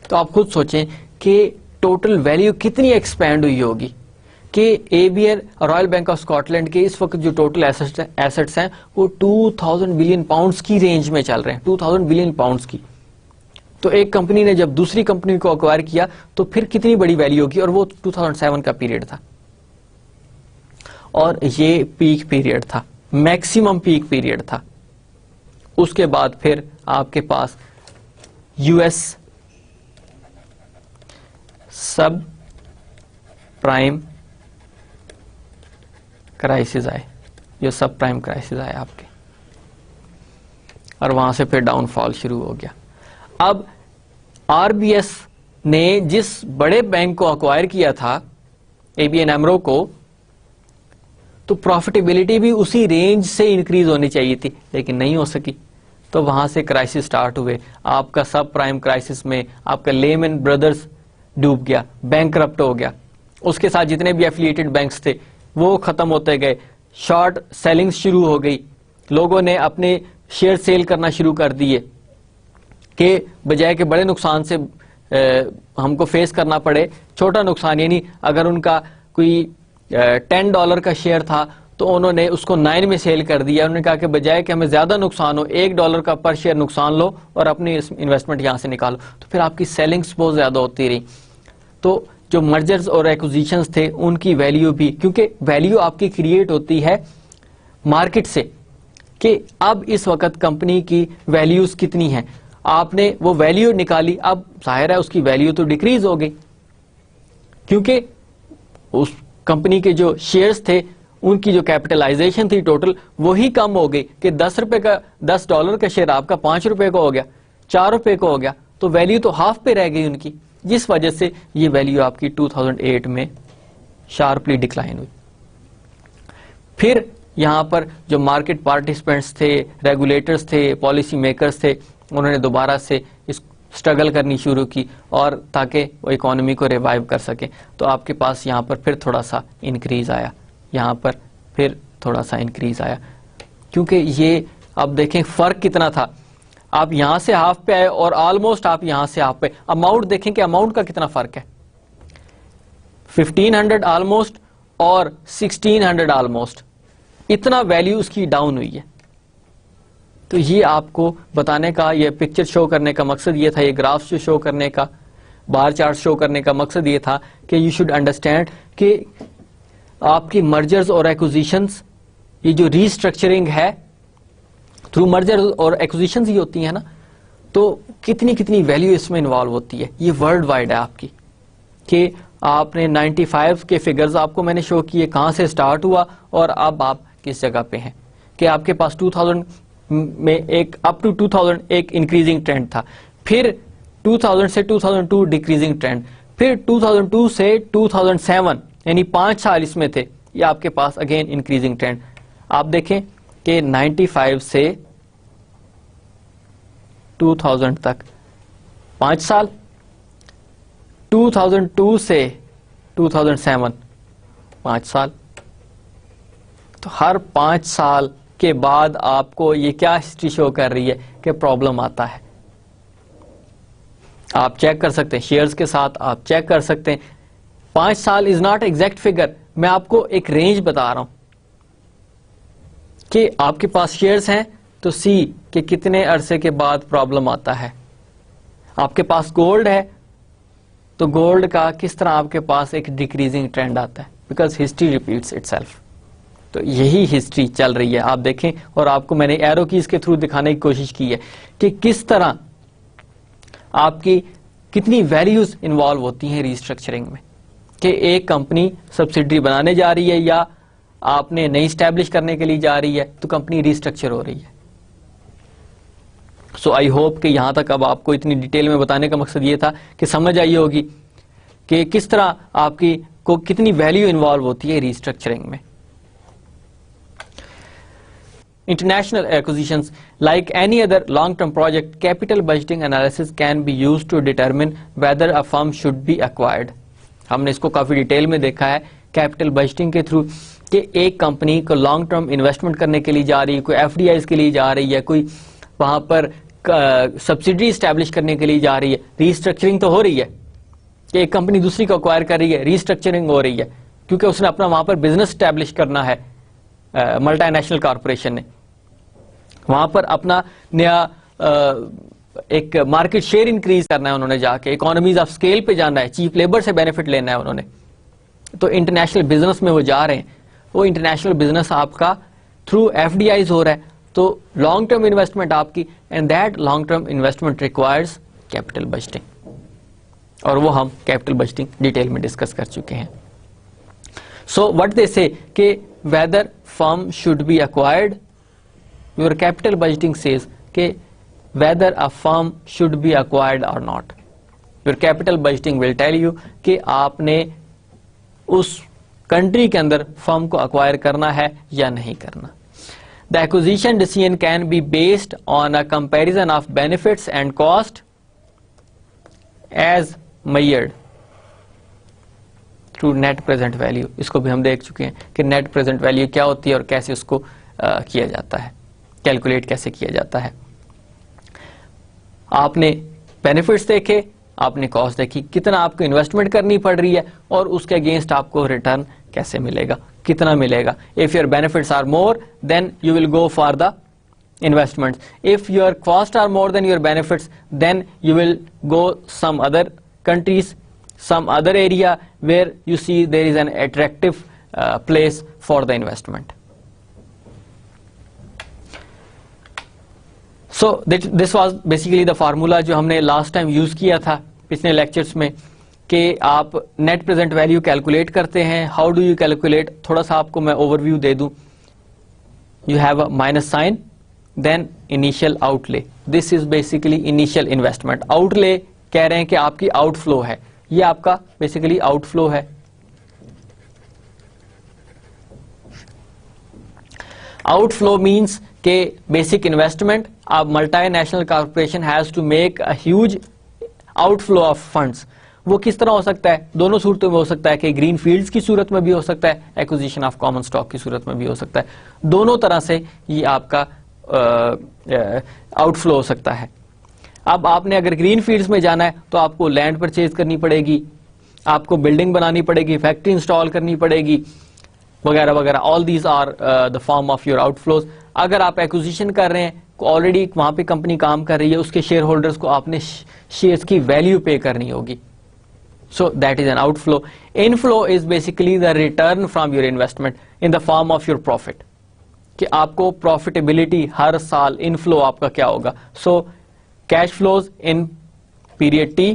تو آپ خود سوچیں کہ ٹوٹل ویلیو کتنی ایکسپینڈ ہوئی ہوگی کہ A B L royal bank of Scotland کے اس وقت جو ٹوٹل ایسٹس ہیں وہ 2000 بلین پاؤنڈز کی رینج میں چل رہے ہیں, 2000 بلین پاؤنڈز کی. تو ایک کمپنی نے جب دوسری کمپنی کو ایکوائر کیا تو پھر کتنی بڑی ویلیو ہوگی, اور وہ 2007 کا پیریڈ تھا, اور یہ پیک پیریڈ تھا, میکسیمم پیک پیریڈ تھا. اس کے بعد پھر آپ کے پاس یو ایس سب پرائم کرائسس آئے, جو سب پرائم کرائسس آئے آپ کے, اور وہاں سے پھر ڈاؤن فال شروع ہو گیا. اب آر بی ایس نے جس بڑے بینک کو اکوائر کیا تھا, اے بی این ایمرو کو, تو پروفیٹیبلٹی بھی اسی رینج سے انکریز ہونی چاہیے تھی, لیکن نہیں ہو سکی. تو وہاں سے کرائسس سٹارٹ ہوئے. آپ کا سب پرائم کرائسس میں آپ کا لیمن بردرز ڈوب گیا, بینک کرپٹ ہو گیا. اس کے ساتھ جتنے بھی ایفیلیٹڈ بینکس تھے وہ ختم ہوتے گئے, شارٹ سیلنگ شروع ہو گئی, لوگوں نے اپنے شیئر سیل کرنا شروع کر دیے کہ بجائے کہ بڑے نقصان سے ہم کو فیس کرنا پڑے, چھوٹا نقصان, یعنی اگر ان کا کوئی $10 کا شیئر تھا تو انہوں نے اس کو 9 میں سیل کر دیا. انہوں نے کہا کہ بجائے کہ ہمیں زیادہ نقصان ہو, $1 کا پر شیئر نقصان لو اور اپنی انویسٹمنٹ یہاں سے نکالو. تو پھر آپ کی سیلنگز بہت زیادہ ہوتی رہی. تو جو مرجرز اور ایکوزیشنز تھے ان کی ویلیو بھی, کیونکہ ویلیو آپ کی کریٹ ہوتی ہے مارکیٹ سے, کہ اب اس وقت کمپنی کی ویلیوز کتنی ہیں, آپ نے وہ ویلیو نکالی, اب ظاہر ہے اس کی ویلیو تو ڈیکریز ہو گئی, کیونکہ اس کمپنی کے جو شیئرز تھے ان کی جو کیپٹلائزیشن تھی ٹوٹل وہی کم ہو گئی, کہ $10 کا شیئر آپ کا $5 کا ہو گیا, $4 کا ہو گیا, تو ویلیو تو ہاف پہ رہ گئی ان کی, جس وجہ سے یہ ویلیو آپ کی 2008 میں شارپلی ڈکلائن ہوئی. پھر یہاں پر جو مارکیٹ پارٹیسپینٹس تھے, ریگولیٹرز تھے, پالیسی میکرز تھے, انہوں نے دوبارہ سے اس اسٹرگل کرنی شروع کی, اور تاکہ وہ اکانومی کو ریوائیو کر سکیں. تو آپ کے پاس یہاں پر پھر تھوڑا سا انکریز آیا, یہاں پر پھر تھوڑا سا انکریز آیا, کیونکہ یہ اب دیکھیں فرق کتنا تھا. آپ یہاں سے ہاف پہ آئے اور آلموسٹ آپ یہاں سے ہاف پہ. اماؤنٹ دیکھیں کہ اماؤنٹ کا کتنا فرق ہے, 1500 آلموسٹ اور 1600 آلموسٹ, اتنا ویلیو اس کی ڈاؤن ہوئی ہے. تو یہ آپ کو بتانے کا, یہ پکچر شو کرنے کا مقصد یہ تھا, یہ گرافس شو کرنے کا, بار چارٹ شو کرنے کا مقصد یہ تھا کہ یو شوڈ انڈرسٹینڈ کہ آپ کی مرجرز اور ایکوزیشنز, یہ جو ریسٹرکچرنگ ہے تھرو مرجرز اور ایکوزیشنز ہی ہوتی ہیں نا, تو کتنی ویلیو اس میں انوالو ہوتی ہے. یہ ورلڈ وائڈ ہے آپ کی, کہ آپ نے 95 کے فگرز آپ کو میں نے شو کیے, کہاں سے سٹارٹ ہوا اور اب آپ کس جگہ پہ ہیں, کہ آپ کے پاس 2000 میں ایک اپ ٹو 2000 ایک انکریزنگ ٹرینڈ تھا, پھر 2000 سے 2002 ڈیکریزنگ ٹرینڈ, پھر 2002 سے 2007 یعنی 5 سال اس میں تھے, یہ آپ کے پاس اگین انکریزنگ ٹرینڈ. آپ دیکھیں کہ 95 سے 2000 تک 5 سال, 2002 سے 2007 5 سال, تو ہر 5 سال کے بعد آپ کو یہ کیا ہسٹری شو کر رہی ہے کہ پرابلم آتا ہے. آپ چیک کر سکتے ہیں شیئرز کے ساتھ, آپ چیک کر سکتے ہیں. 5 سال از ناٹ ایگزیکٹ فگر, میں آپ کو ایک رینج بتا رہا ہوں کہ آپ کے پاس شیئرز ہیں تو سی کہ کتنے عرصے کے بعد پرابلم آتا ہے. آپ کے پاس گولڈ ہے تو گولڈ کا کس طرح آپ کے پاس ایک ڈیکریزنگ ٹرینڈ آتا ہے, because history repeats it self. تو یہی ہسٹری چل رہی ہے, آپ دیکھیں. اور آپ کو میں نے ایرو کیز کے تھرو دکھانے کی کوشش کی ہے کہ کس طرح آپ کی کتنی ویلیوز انوالو ہوتی ہیں ریسٹرکچرنگ میں, کہ ایک کمپنی سبسڈری بنانے جا رہی ہے یا آپ نے نئی اسٹیبلش کرنے کے لیے جا رہی ہے تو کمپنی ریسٹرکچر ہو رہی ہے. سو آئی ہوپ کہ یہاں تک اب آپ کو اتنی ڈیٹیل میں بتانے کا مقصد یہ تھا کہ سمجھ آئی ہوگی کہ کس طرح آپ کی کو کتنی ویلیو انوالو ہوتی ہے ریسٹرکچرنگ میں. International acquisitions, like any other long-term project, capital budgeting analysis can be used to determine whether a firm should be acquired. ہم نے اس کو کافی ڈیٹیل میں دیکھا ہے کیپٹل بجٹنگ کے تھرو, کہ ایک کمپنی کو لانگ ٹرم انویسٹمنٹ کرنے کے لیے جا رہی ہے, کوئی ایف ڈی آئیز کے لیے جا رہی ہے, کوئی وہاں پر سبسڈری اسٹیبلش کرنے کے لیے جا رہی ہے, ریسٹرکچرنگ تو ہو رہی ہے, کہ ایک کمپنی دوسری کو اکوائر کر رہی ہے, ریسٹرکچرنگ ہو رہی ہے کیونکہ اس نے اپنا وہاں پر بزنس اسٹیبلش کرنا ہے, ملٹی نیشنل کارپوریشن نے وہاں پر اپنا نیا ایک مارکیٹ شیئر انکریز کرنا ہے, انہوں نے جا کے اکانومیز آف اسکیل پہ جانا ہے, چیپ لیبر سے بینیفٹ لینا ہے انہوں نے, تو انٹرنیشنل بزنس میں وہ جا رہے ہیں. وہ انٹرنیشنل بزنس آپ کا تھرو ایف ڈی آئیز ہو رہا ہے, تو لانگ ٹرم انویسٹمنٹ آپ کی, and that long term investment requires capital budgeting, اور وہ ہم کیپٹل بجٹنگ ڈیٹیل میں ڈسکس کر چکے ہیں. سو وٹ دے سے کہ whether firm should be acquired, your capital budgeting says کہ whether a firm should be acquired or not. Your capital budgeting will tell you کہ آپ نے اس country کے اندر فرم کو اکوائر کرنا ہے یا نہیں کرنا. The acquisition decision can be based on a comparison of benefits and cost as measured through net present value. اس کو بھی ہم دیکھ چکے ہیں کہ net present value کیا ہوتی ہے اور کیسے اس کو کیا جاتا ہے, کیلکولیٹ کیسے کیا جاتا ہے. آپ نے بینیفٹس دیکھے, آپ نے کاسٹ دیکھی, کتنا آپ کو انویسٹمنٹ کرنی پڑ رہی ہے اور اس کے اگینسٹ آپ کو ریٹرن کیسے ملے گا, کتنا ملے گا. If your benefits are more, then you will go for the investments. If your costs are more than your benefits, then you will go some other countries, some other area where you see there is an attractive place for the investment. So this was basically the formula جو ہم نے last time use کیا تھا پچھلے lectures میں, کہ آپ net present value calculate کرتے ہیں. ہاؤ ڈو یو کیلکولیٹ, تھوڑا سا آپ کو میں اوور ویو دے دوں. You have a minus sign, then initial outlay. This is basically initial investment. Outlay کہہ رہے ہیں کہ آپ کی آؤٹ فلو ہے, یہ آپ کا بیسیکلی آؤٹ فلو ہے. آؤٹ فلو مینس کہ بیسک انویسٹمنٹ, اب multinational corporation has to make a huge outflow of funds. وہ کس طرح ہو سکتا ہے, دونوں صورتوں میں ہو سکتا ہے, کہ گرین فیلڈز کی صورت میں بھی ہو سکتا ہے, ایکوزیشن آف کامن اسٹاک کی صورت میں بھی ہو سکتا ہے. دونوں طرح سے یہ آپ کا آؤٹ فلو ہو سکتا ہے. اب آپ نے اگر گرین فیلڈز میں جانا ہے تو آپ کو لینڈ پرچیز کرنی پڑے گی, آپ کو بلڈنگ بنانی پڑے گی, فیکٹری انسٹال کرنی پڑے گی, وغیرہ وغیرہ. All these are the form of your outflows. اگر آپ ایکوزیشن کر رہے ہیں, آلریڈی وہاں پہ کمپنی کام کر رہی ہے, اس کے شیئر ہولڈرز کو آپ نے شیئرز کی ویلیو پے کرنی ہوگی. So that is an outflow. Inflow is basically the return from your investment in the form of your profit, کہ آپ کو پروفیٹیبلٹی ہر سال ان فلو آپ کا کیا ہوگا. So cash flows in period T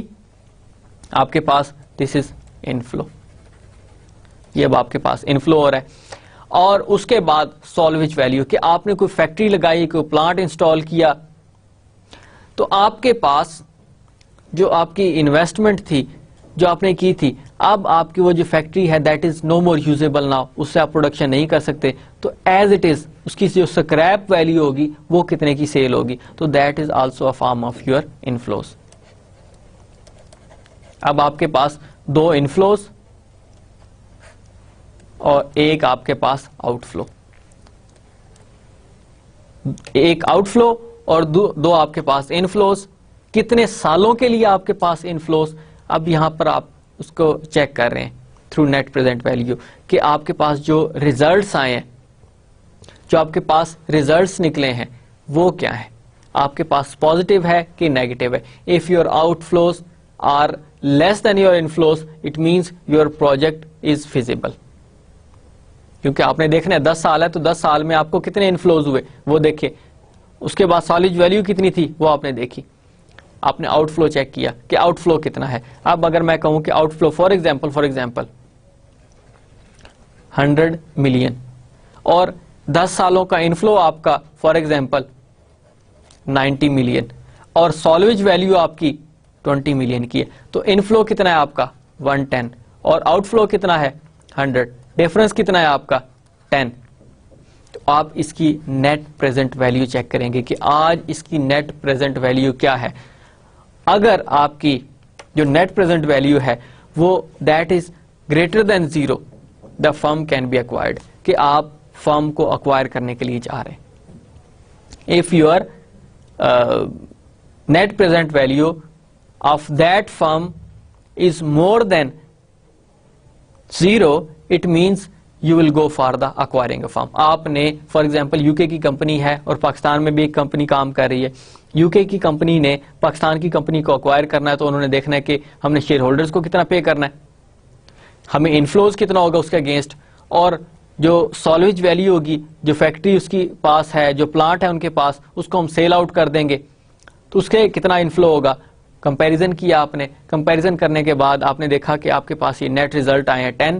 آپ کے پاس, دس از ان فلو, یہ اب آپ کے پاس ان فلو ہو رہا ہے. اور اس کے بعد سالویج ویلیو, کہ آپ نے کوئی فیکٹری لگائی, کوئی پلانٹ انسٹال کیا, تو آپ کے پاس جو آپ کی انویسٹمنٹ تھی جو آپ نے کی تھی, اب آپ کی وہ جو فیکٹری ہے that is no more usable now, اس سے آپ پروڈکشن نہیں کر سکتے, تو ایز اٹ از اس کی جو سکریپ ویلیو ہوگی وہ کتنے کی سیل ہوگی. تو that is also a form of your inflows. اب آپ کے پاس دو انفلوز اور ایک آپ کے پاس آؤٹ فلو, ایک آؤٹ فلو اور دو آپ کے پاس انفلوز. کتنے سالوں کے لیے آپ کے پاس انفلوز, اب یہاں پر آپ اس کو چیک کر رہے ہیں تھرو نیٹ پریزنٹ ویلیو, کہ آپ کے پاس جو ریزلٹس آئے ہیں, جو آپ کے پاس ریزلٹس نکلے ہیں وہ کیا ہے, آپ کے پاس پازیٹیو ہے کہ نیگیٹو ہے. If your out flows are less then your inflows, it means your project is feasible. کیونکہ آپ نے دیکھنا ہے 10 سال ہے, تو 10 سال میں آپ کو کتنے انفلوز ہوئے وہ دیکھے, اس کے بعد سالج ویلیو کتنی تھی وہ آپ نے دیکھی, آپ نے آؤٹ فلو چیک کیا کہ آؤٹ فلو کتنا ہے. اب اگر میں کہوں کہ out flow for example 100 million اور 10 سالوں کا انفلو آپ کا فار ایگزامپل 90 ملین اور سالویج ویلیو آپ کی 20 ملین کی ہے, تو انفلو کتنا ہے آپ کا 110 اور آؤٹ فلو کتنا ہے 100, ڈیفرنس کتنا ہے آپ کا 10. تو آپ اس کی نیٹ پریزنٹ ویلیو چیک کریں گے کہ آج اس کی نیٹ پریزنٹ ویلیو کیا ہے. اگر آپ کی جو نیٹ پریزنٹ ویلیو ہے وہ that is greater than 0, the firm can be acquired, کہ آپ فرم کو اکوائر کرنے کے لیے چاہ رہے ہیں. If your net present value of that firm is more than 0, it means you will go for the acquiring a firm. آپ نے فار ایگزامپل یو کے کی کمپنی ہے اور پاکستان میں بھی ایک کمپنی کام کر رہی ہے. یو کے کی کمپنی نے پاکستان کی کمپنی کو اکوائر کرنا ہے تو انہوں نے دیکھنا ہے کہ ہم نے شیئر ہولڈرز کو کتنا پے کرنا ہے, ہمیں انفلوز کتنا ہوگا اس کے اگینسٹ, اور جو سالویج ویلیو ہوگی, جو فیکٹری اس کی پاس ہے, جو پلانٹ ہے ان کے پاس, اس کو ہم سیل آؤٹ کر دیں گے تو اس کے کتنا انفلو ہوگا. کمپیریزن کیا آپ نے, کمپیریزن کرنے کے بعد آپ نے دیکھا کہ آپ کے پاس یہ نیٹ ریزلٹ آئے ہیں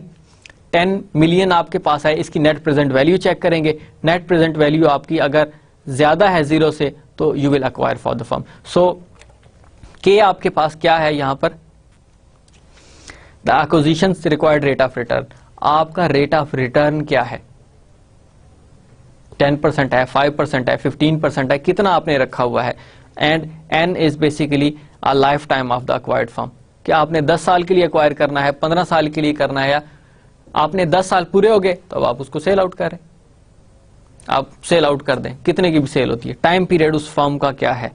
10 ملین آپ کے پاس آئے. اس کی نیٹ پریزنٹ ویلیو چیک کریں گے, نیٹ پریزنٹ ویلیو آپ کی اگر زیادہ ہے 0 سے تو you will acquire for the firm. So کہ آپ کے پاس کیا ہے یہاں پر, the acquisition required rate of return. آپ کا ریٹ آف ریٹرن کیا ہے, 10% ہے, 5% ہے, 15% ہے, کتنا آپ نے رکھا ہوا ہے. And N is basically life time of the acquired firm, کہ آپ نے 10 سال کے لیے اکوائر کرنا ہے, 15 سال کے لیے کرنا ہے, یا آپ نے 10 سال پورے ہو گئے تو اب آپ اس کو سیل آؤٹ کریں, آپ سیل آؤٹ کر دیں, کتنے کی بھی سیل ہوتی ہے. ٹائم پیریڈ اس فرم کا کیا ہے,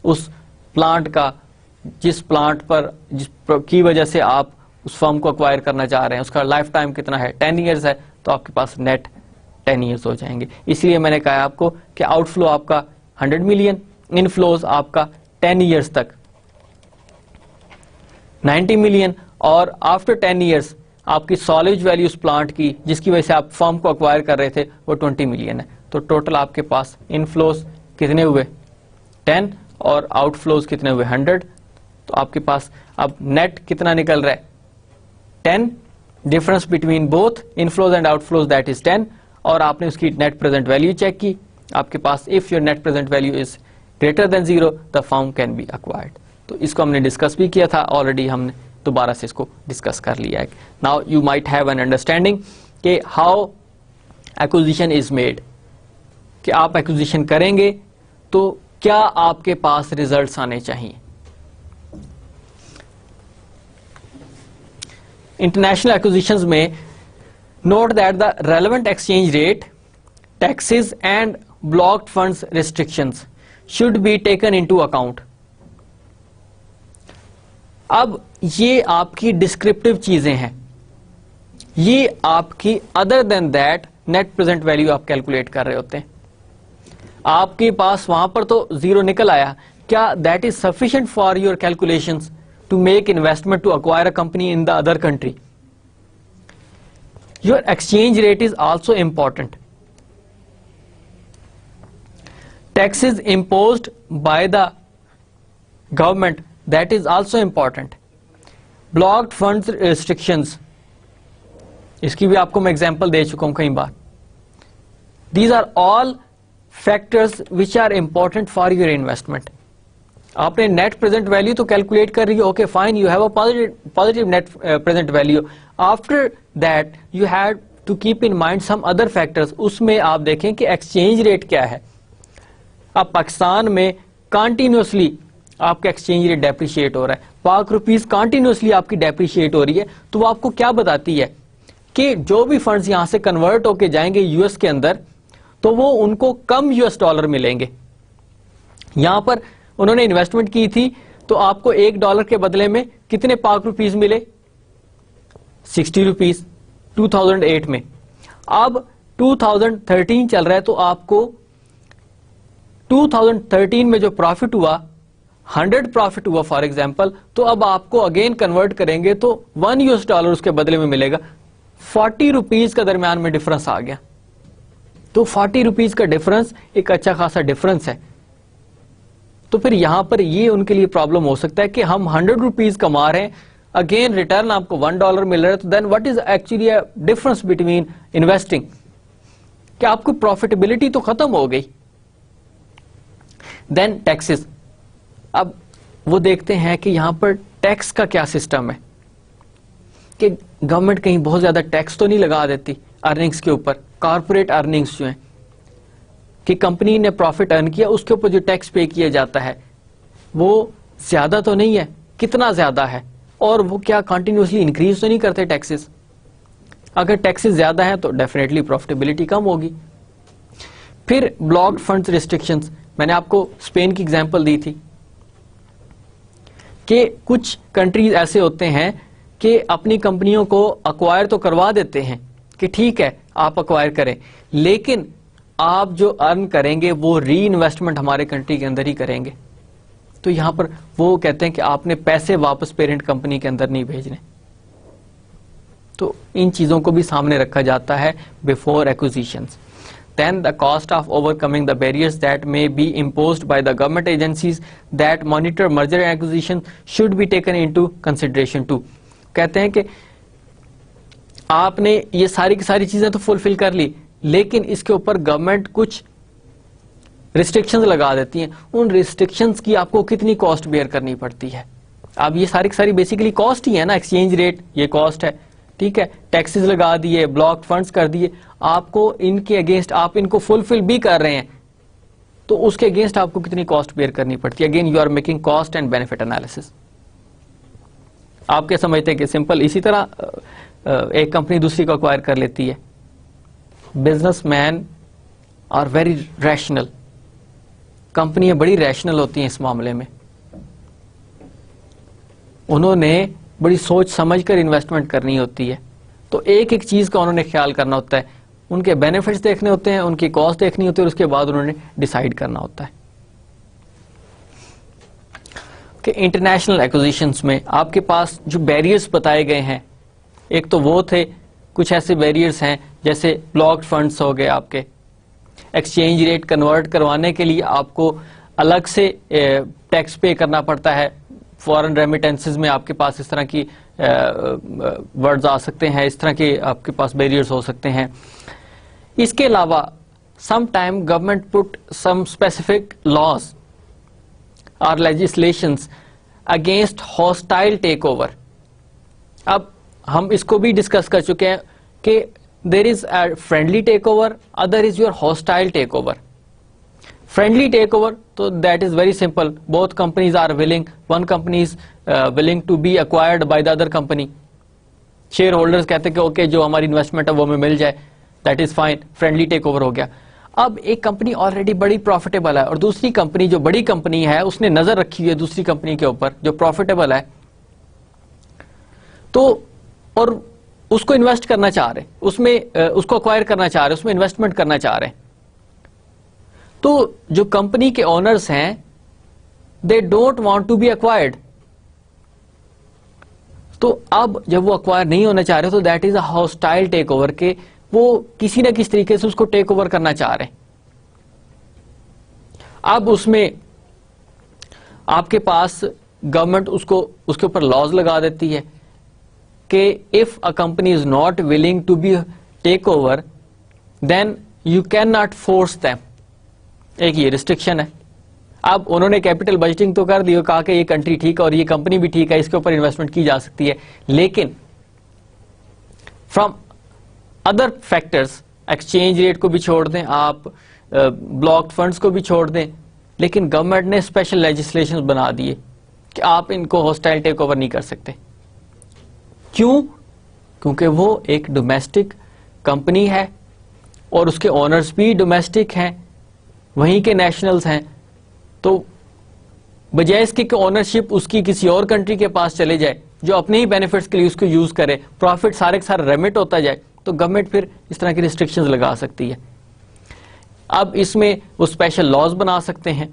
اس پلانٹ کا, جس پلانٹ پر جس کی وجہ سے آپ اس فرم کو اکوائر کرنا چاہ رہے ہیں, اس کا لائف ٹائم کتنا ہے, 10 ایئرز ہے تو آپ کے پاس نیٹ 10 ایئرز ہو جائیں گے. اس لیے میں نے کہا آپ کو کہ آؤٹ فلو آپ کا 100 ملین, ان فلوز آپ کا 10 ایئرز تک 90 ملین, اور آفٹر 10 ایئرز آپ کی سالویج ویلیو اس پلانٹ کی جس کی وجہ سے آپ فرم کو اکوائر کر رہے تھے وہ 20 ملین ہے. تو ٹوٹل آپ کے پاس ان فلوز کتنے ہوئے 10 اور آؤٹ فلوز کتنے ہوئے 100. تو آپ کے پاس اب نیٹ کتنا نکل رہا ہے 10, difference between both inflows and out flows that is 10, اور آپ نے اس کی نیٹ پریزنٹ ویلیو چیک کی, آپ کے پاس if your net present value is greater than 0 the firm can be acquired. تو اس کو ہم نے ڈسکس بھی کیا تھا آلریڈی, ہم نے دوبارہ سے اس کو ڈسکس کر لیا ہے. Now you might have an understanding کہ ہاؤ ایکوزیشن از میڈ, کہ آپ ایکوزیشن کریں گے تو کیا آپ کے پاس ریزلٹس آنے چاہیے. انٹرنیشنل ایکوزیشنز میں note that the relevant exchange rate, taxes and blocked funds restrictions should be taken into account. اب یہ آپ کی ڈسکرپٹیو چیزیں ہیں, یہ آپ کی other than that net present value آپ کیلکولیٹ کر رہے ہوتے ہیں. آپ کے پاس وہاں پر تو 0 نکل آیا, کیا that is sufficient for your calculations to make investment to acquire a company in the other country. Your exchange rate is also important. Taxes imposed by the government, that is also important. Blocked funds restrictions, اس کی بھی آپ کو میں example دے چکا ہوں کئی بار. These are all factors which are important for your investment. آپ نے نیٹ پریزنٹ ویلیو تو کیلکولیٹ کر رہی ہو, okay fine, you have a positive net present value. After that you have to keep in mind some other factors. اس میں آپ دیکھیں کہ ایکسچینج ریٹ کیا ہے. اب پاکستان میں کانٹینیوسلی آپ کا ایکسچینج ریٹ ڈیپریشیٹ ہو رہا ہے, پاک روپیز کانٹینیوسلی آپ کی ڈیپریشیٹ ہو رہی ہے, تو وہ آپ کو کیا بتاتی ہے کہ جو بھی فنڈز یہاں سے کنورٹ ہو کے جائیں گے یو ایس کے اندر تو وہ ان کو کم $US ملیں گے. یہاں پر انہوں نے انویسٹمنٹ کی تھی تو آپ کو $1 کے بدلے میں کتنے پاک روپیز ملے 60 روپیز 2008 میں. اب 2013 چل رہا ہے تو آپ کو 2013 میں جو پروفٹ ہوا 100 پروفٹ ہوا فار ایگزامپل, تو اب آپ کو اگین کنورٹ کریں گے تو $1 اس کے بدلے میں ملے گا. 40 روپیز کا درمیان میں ڈفرنس آ گیا. تو 40 روپیز کا ڈفرنس ایک اچھا خاصا ڈفرنس ہے. تو پھر یہاں پر یہ ان کے لیے پرابلم ہو سکتا ہے کہ ہم 100 روپیز کما رہے ہیں, اگین ریٹرن آپ کو $1 مل رہا ہے, تو then what is actually difference between investing, کہ آپ کو پروفیٹیبلٹی تو ختم ہو گئی. Then taxes. اب وہ دیکھتے ہیں کہ یہاں پر ٹیکس کا کیا سسٹم ہے, کہ گورنمنٹ کہیں بہت زیادہ ٹیکس تو نہیں لگا دیتی ارننگز کے اوپر. کارپوریٹ ارننگز جو ہیں کہ کمپنی نے پروفٹ ارن کیا اس کے اوپر جو ٹیکس پے کیا جاتا ہے وہ زیادہ تو نہیں ہے, کتنا زیادہ ہے, اور وہ کیا کنٹینیوسلی انکریز تو نہیں کرتے ٹیکسز. اگر ٹیکسز زیادہ ہیں تو ڈیفینیٹلی پروفیٹیبلٹی کم ہوگی. پھر بلاکڈ فنڈز ریسٹرکشنز, میں نے آپ کو اسپین کی ایگزامپل دی تھی کہ کچھ کنٹریز ایسے ہوتے ہیں کہ اپنی کمپنیوں کو اکوائر تو کروا دیتے ہیں کہ ٹھیک ہے آپ اکوائر کریں، لیکن آپ جو ارن کریں گے وہ ری انویسٹمنٹ ہمارے کنٹری کے اندر ہی کریں گے. تو یہاں پر وہ کہتے ہیں کہ آپ نے پیسے واپس پیرنٹ کمپنی کے اندر نہیں بھیجنے. تو ان چیزوں کو بھی سامنے رکھا جاتا ہے before accusations. Then the cost of overcoming the barriers that may be imposed by the government agencies that monitor merger and acquisition should be taken into consideration too. کہتے ہیں کہ آپ نے یہ ساری کی ساری چیزیں تو فلفل کر لی، لیکن اس کے اوپر گورنمنٹ کچھ ریسٹرکشنز لگا دیتی ہیں. ان ریسٹرکشنز کی آپ کو کتنی کاسٹ بیئر کرنی پڑتی ہے؟ اب یہ ساری کی ساری بیسیکلی کاسٹ ہی ہے نا. ایکسچینج ریٹ یہ کاسٹ ہے، ٹھیک ہے، ٹیکسز لگا دیے، بلاک فنڈز کر دیے، آپ کو ان کے اگینسٹ آپ ان کو فلفل بھی کر رہے ہیں تو اس کے اگینسٹ آپ کو کتنی کاسٹ بیئر کرنی پڑتی ہے. Again you are making cost and benefit analysis. آپ کیا سمجھتے ہیں کہ سمپل اسی طرح ایک کمپنی دوسری کو اکوائر کر لیتی ہے؟ Businessmen are very rational. کمپنیاں بڑی ریشنل ہوتی ہیں اس معاملے میں. انہوں نے بڑی سوچ سمجھ کر انویسٹمنٹ کرنی ہوتی ہے. تو ایک ایک چیز کا انہوں نے خیال کرنا ہوتا ہے، ان کے بینیفٹس دیکھنے ہوتے ہیں، ان کی کاسٹ دیکھنی ہوتی ہے، اور اس کے بعد انہوں نے ڈیسائیڈ کرنا ہوتا ہے. کہ انٹرنیشنل ایکوزیشنز میں آپ کے پاس جو بیریئرز بتائے گئے ہیں، ایک تو وہ تھے، کچھ ایسے بیریئرز ہیں جیسے بلاکڈ فنڈز ہو گئے، آپ کے ایکسچینج ریٹ کنورٹ کروانے کے لیے آپ کو الگ سے ٹیکس پے کرنا پڑتا ہے. فورن ریمیٹنسز میں آپ کے پاس اس طرح کی ورڈز آ سکتے ہیں، اس طرح کے آپ کے پاس بیریئرز ہو سکتے ہیں. اس کے علاوہ سم ٹائم گورنمنٹ پٹ سم اسپیسیفک لاز اور legislations against hostile takeover. اب ہم اس کو بھی ڈسکس کر چکے ہیں کہ there is a friendly takeover, other is your hostile takeover. Friendly takeover تو that is very simple, both companies are willing, one company is willing to be acquired by the other company. Shareholders کہتے ہیں کہ okay جو ہماری investment ہے وہ ہمیں مل جائے، that is fine, friendly takeover ہو گیا. اب ایک کمپنی آلریڈی بڑی پروفیٹیبل ہے اور دوسری کمپنی جو بڑی کمپنی ہے اس نے نظر رکھی ہوئی ہے دوسری کمپنی کے اوپر جو پروفیٹیبل ہے، تو اور اس کو انویسٹ کرنا چاہ رہے، اس میں اس کو اکوائر کرنا چاہ رہے، اس میں انویسٹمنٹ کرنا چاہ رہے ہیں. تو جو کمپنی کے اونرز ہیں they don't want to be acquired. تو اب جب وہ اکوائر نہیں ہونا چاہ رہے تو that is a hostile take over, کہ وہ کسی نہ کسی طریقے سے اس کو ٹیک اوور کرنا چاہ رہے ہیں. اب اس میں آپ کے پاس گورنمنٹ اس کے اوپر لاز لگا دیتی ہے کہ if a company is not willing to be take over then you can not force them. ایک یہ ریسٹرکشن ہے. اب انہوں نے کیپٹل بجٹنگ تو کر دی اور کہا کہ یہ کنٹری ٹھیک ہے اور یہ کمپنی بھی ٹھیک ہے، اس کے اوپر انویسٹمنٹ کی جا سکتی ہے، لیکن from other factors, exchange rate کو بھی چھوڑ دیں آپ، بلاکڈ فنڈز کو بھی چھوڑ دیں، لیکن گورنمنٹ نے اسپیشل لیجسلیشن بنا دیے کہ آپ ان کو ہاسٹائل ٹیک اوور نہیں کر سکتے. کیوں؟ کیونکہ وہ ایک ڈومیسٹک کمپنی ہے اور اس کے اونرز بھی ڈومیسٹک ہیں، وہیں کے نیشنلز ہیں. تو بجائے اس کی کہ اونرشپ اس کی کسی اور کنٹری کے پاس چلے جائے جو اپنے ہی بینیفٹس کے لیے اس کو یوز کرے، پروفٹ سارے کے سارے ریمٹ ہوتا جائے، تو گورنمنٹ پھر اس طرح کی ریسٹرکشنز لگا سکتی ہے. اب اس میں وہ اسپیشل لاز بنا سکتے ہیں،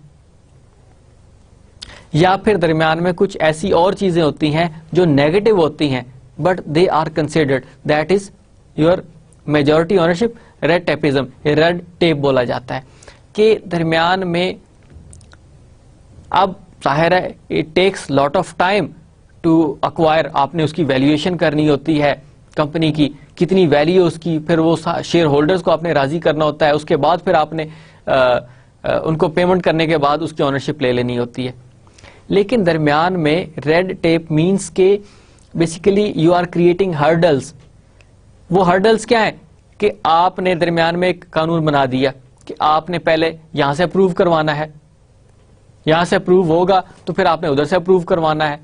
یا پھر درمیان میں کچھ ایسی اور چیزیں ہوتی ہیں جو نیگیٹو ہوتی ہیں but they are considered, that is your majority ownership, red tapism, red tape بولا جاتا ہے. کہ درمیان میں اب ظاہر ہے it takes lot of time to acquire, آپ نے اس کی ویلیویشن کرنی ہوتی ہے کمپنی کی، کتنی ویلیو اس کی، پھر وہ شیئر ہولڈرز کو آپ نے راضی کرنا ہوتا ہے، اس کے بعد پھر آپ نے ان کو پیمنٹ کرنے کے بعد اس کی اونرشپ لے لینی ہوتی ہے. لیکن درمیان میں ریڈ ٹیپ مینس کہ basically you are creating hurdles. وہ ہرڈلز کیا ہیں کہ آپ نے درمیان میں ایک قانون بنا دیا کہ آپ نے پہلے یہاں سے اپروو کروانا ہے، یہاں سے اپروو ہوگا تو پھر آپ نے ادھر سے اپروو کروانا ہے،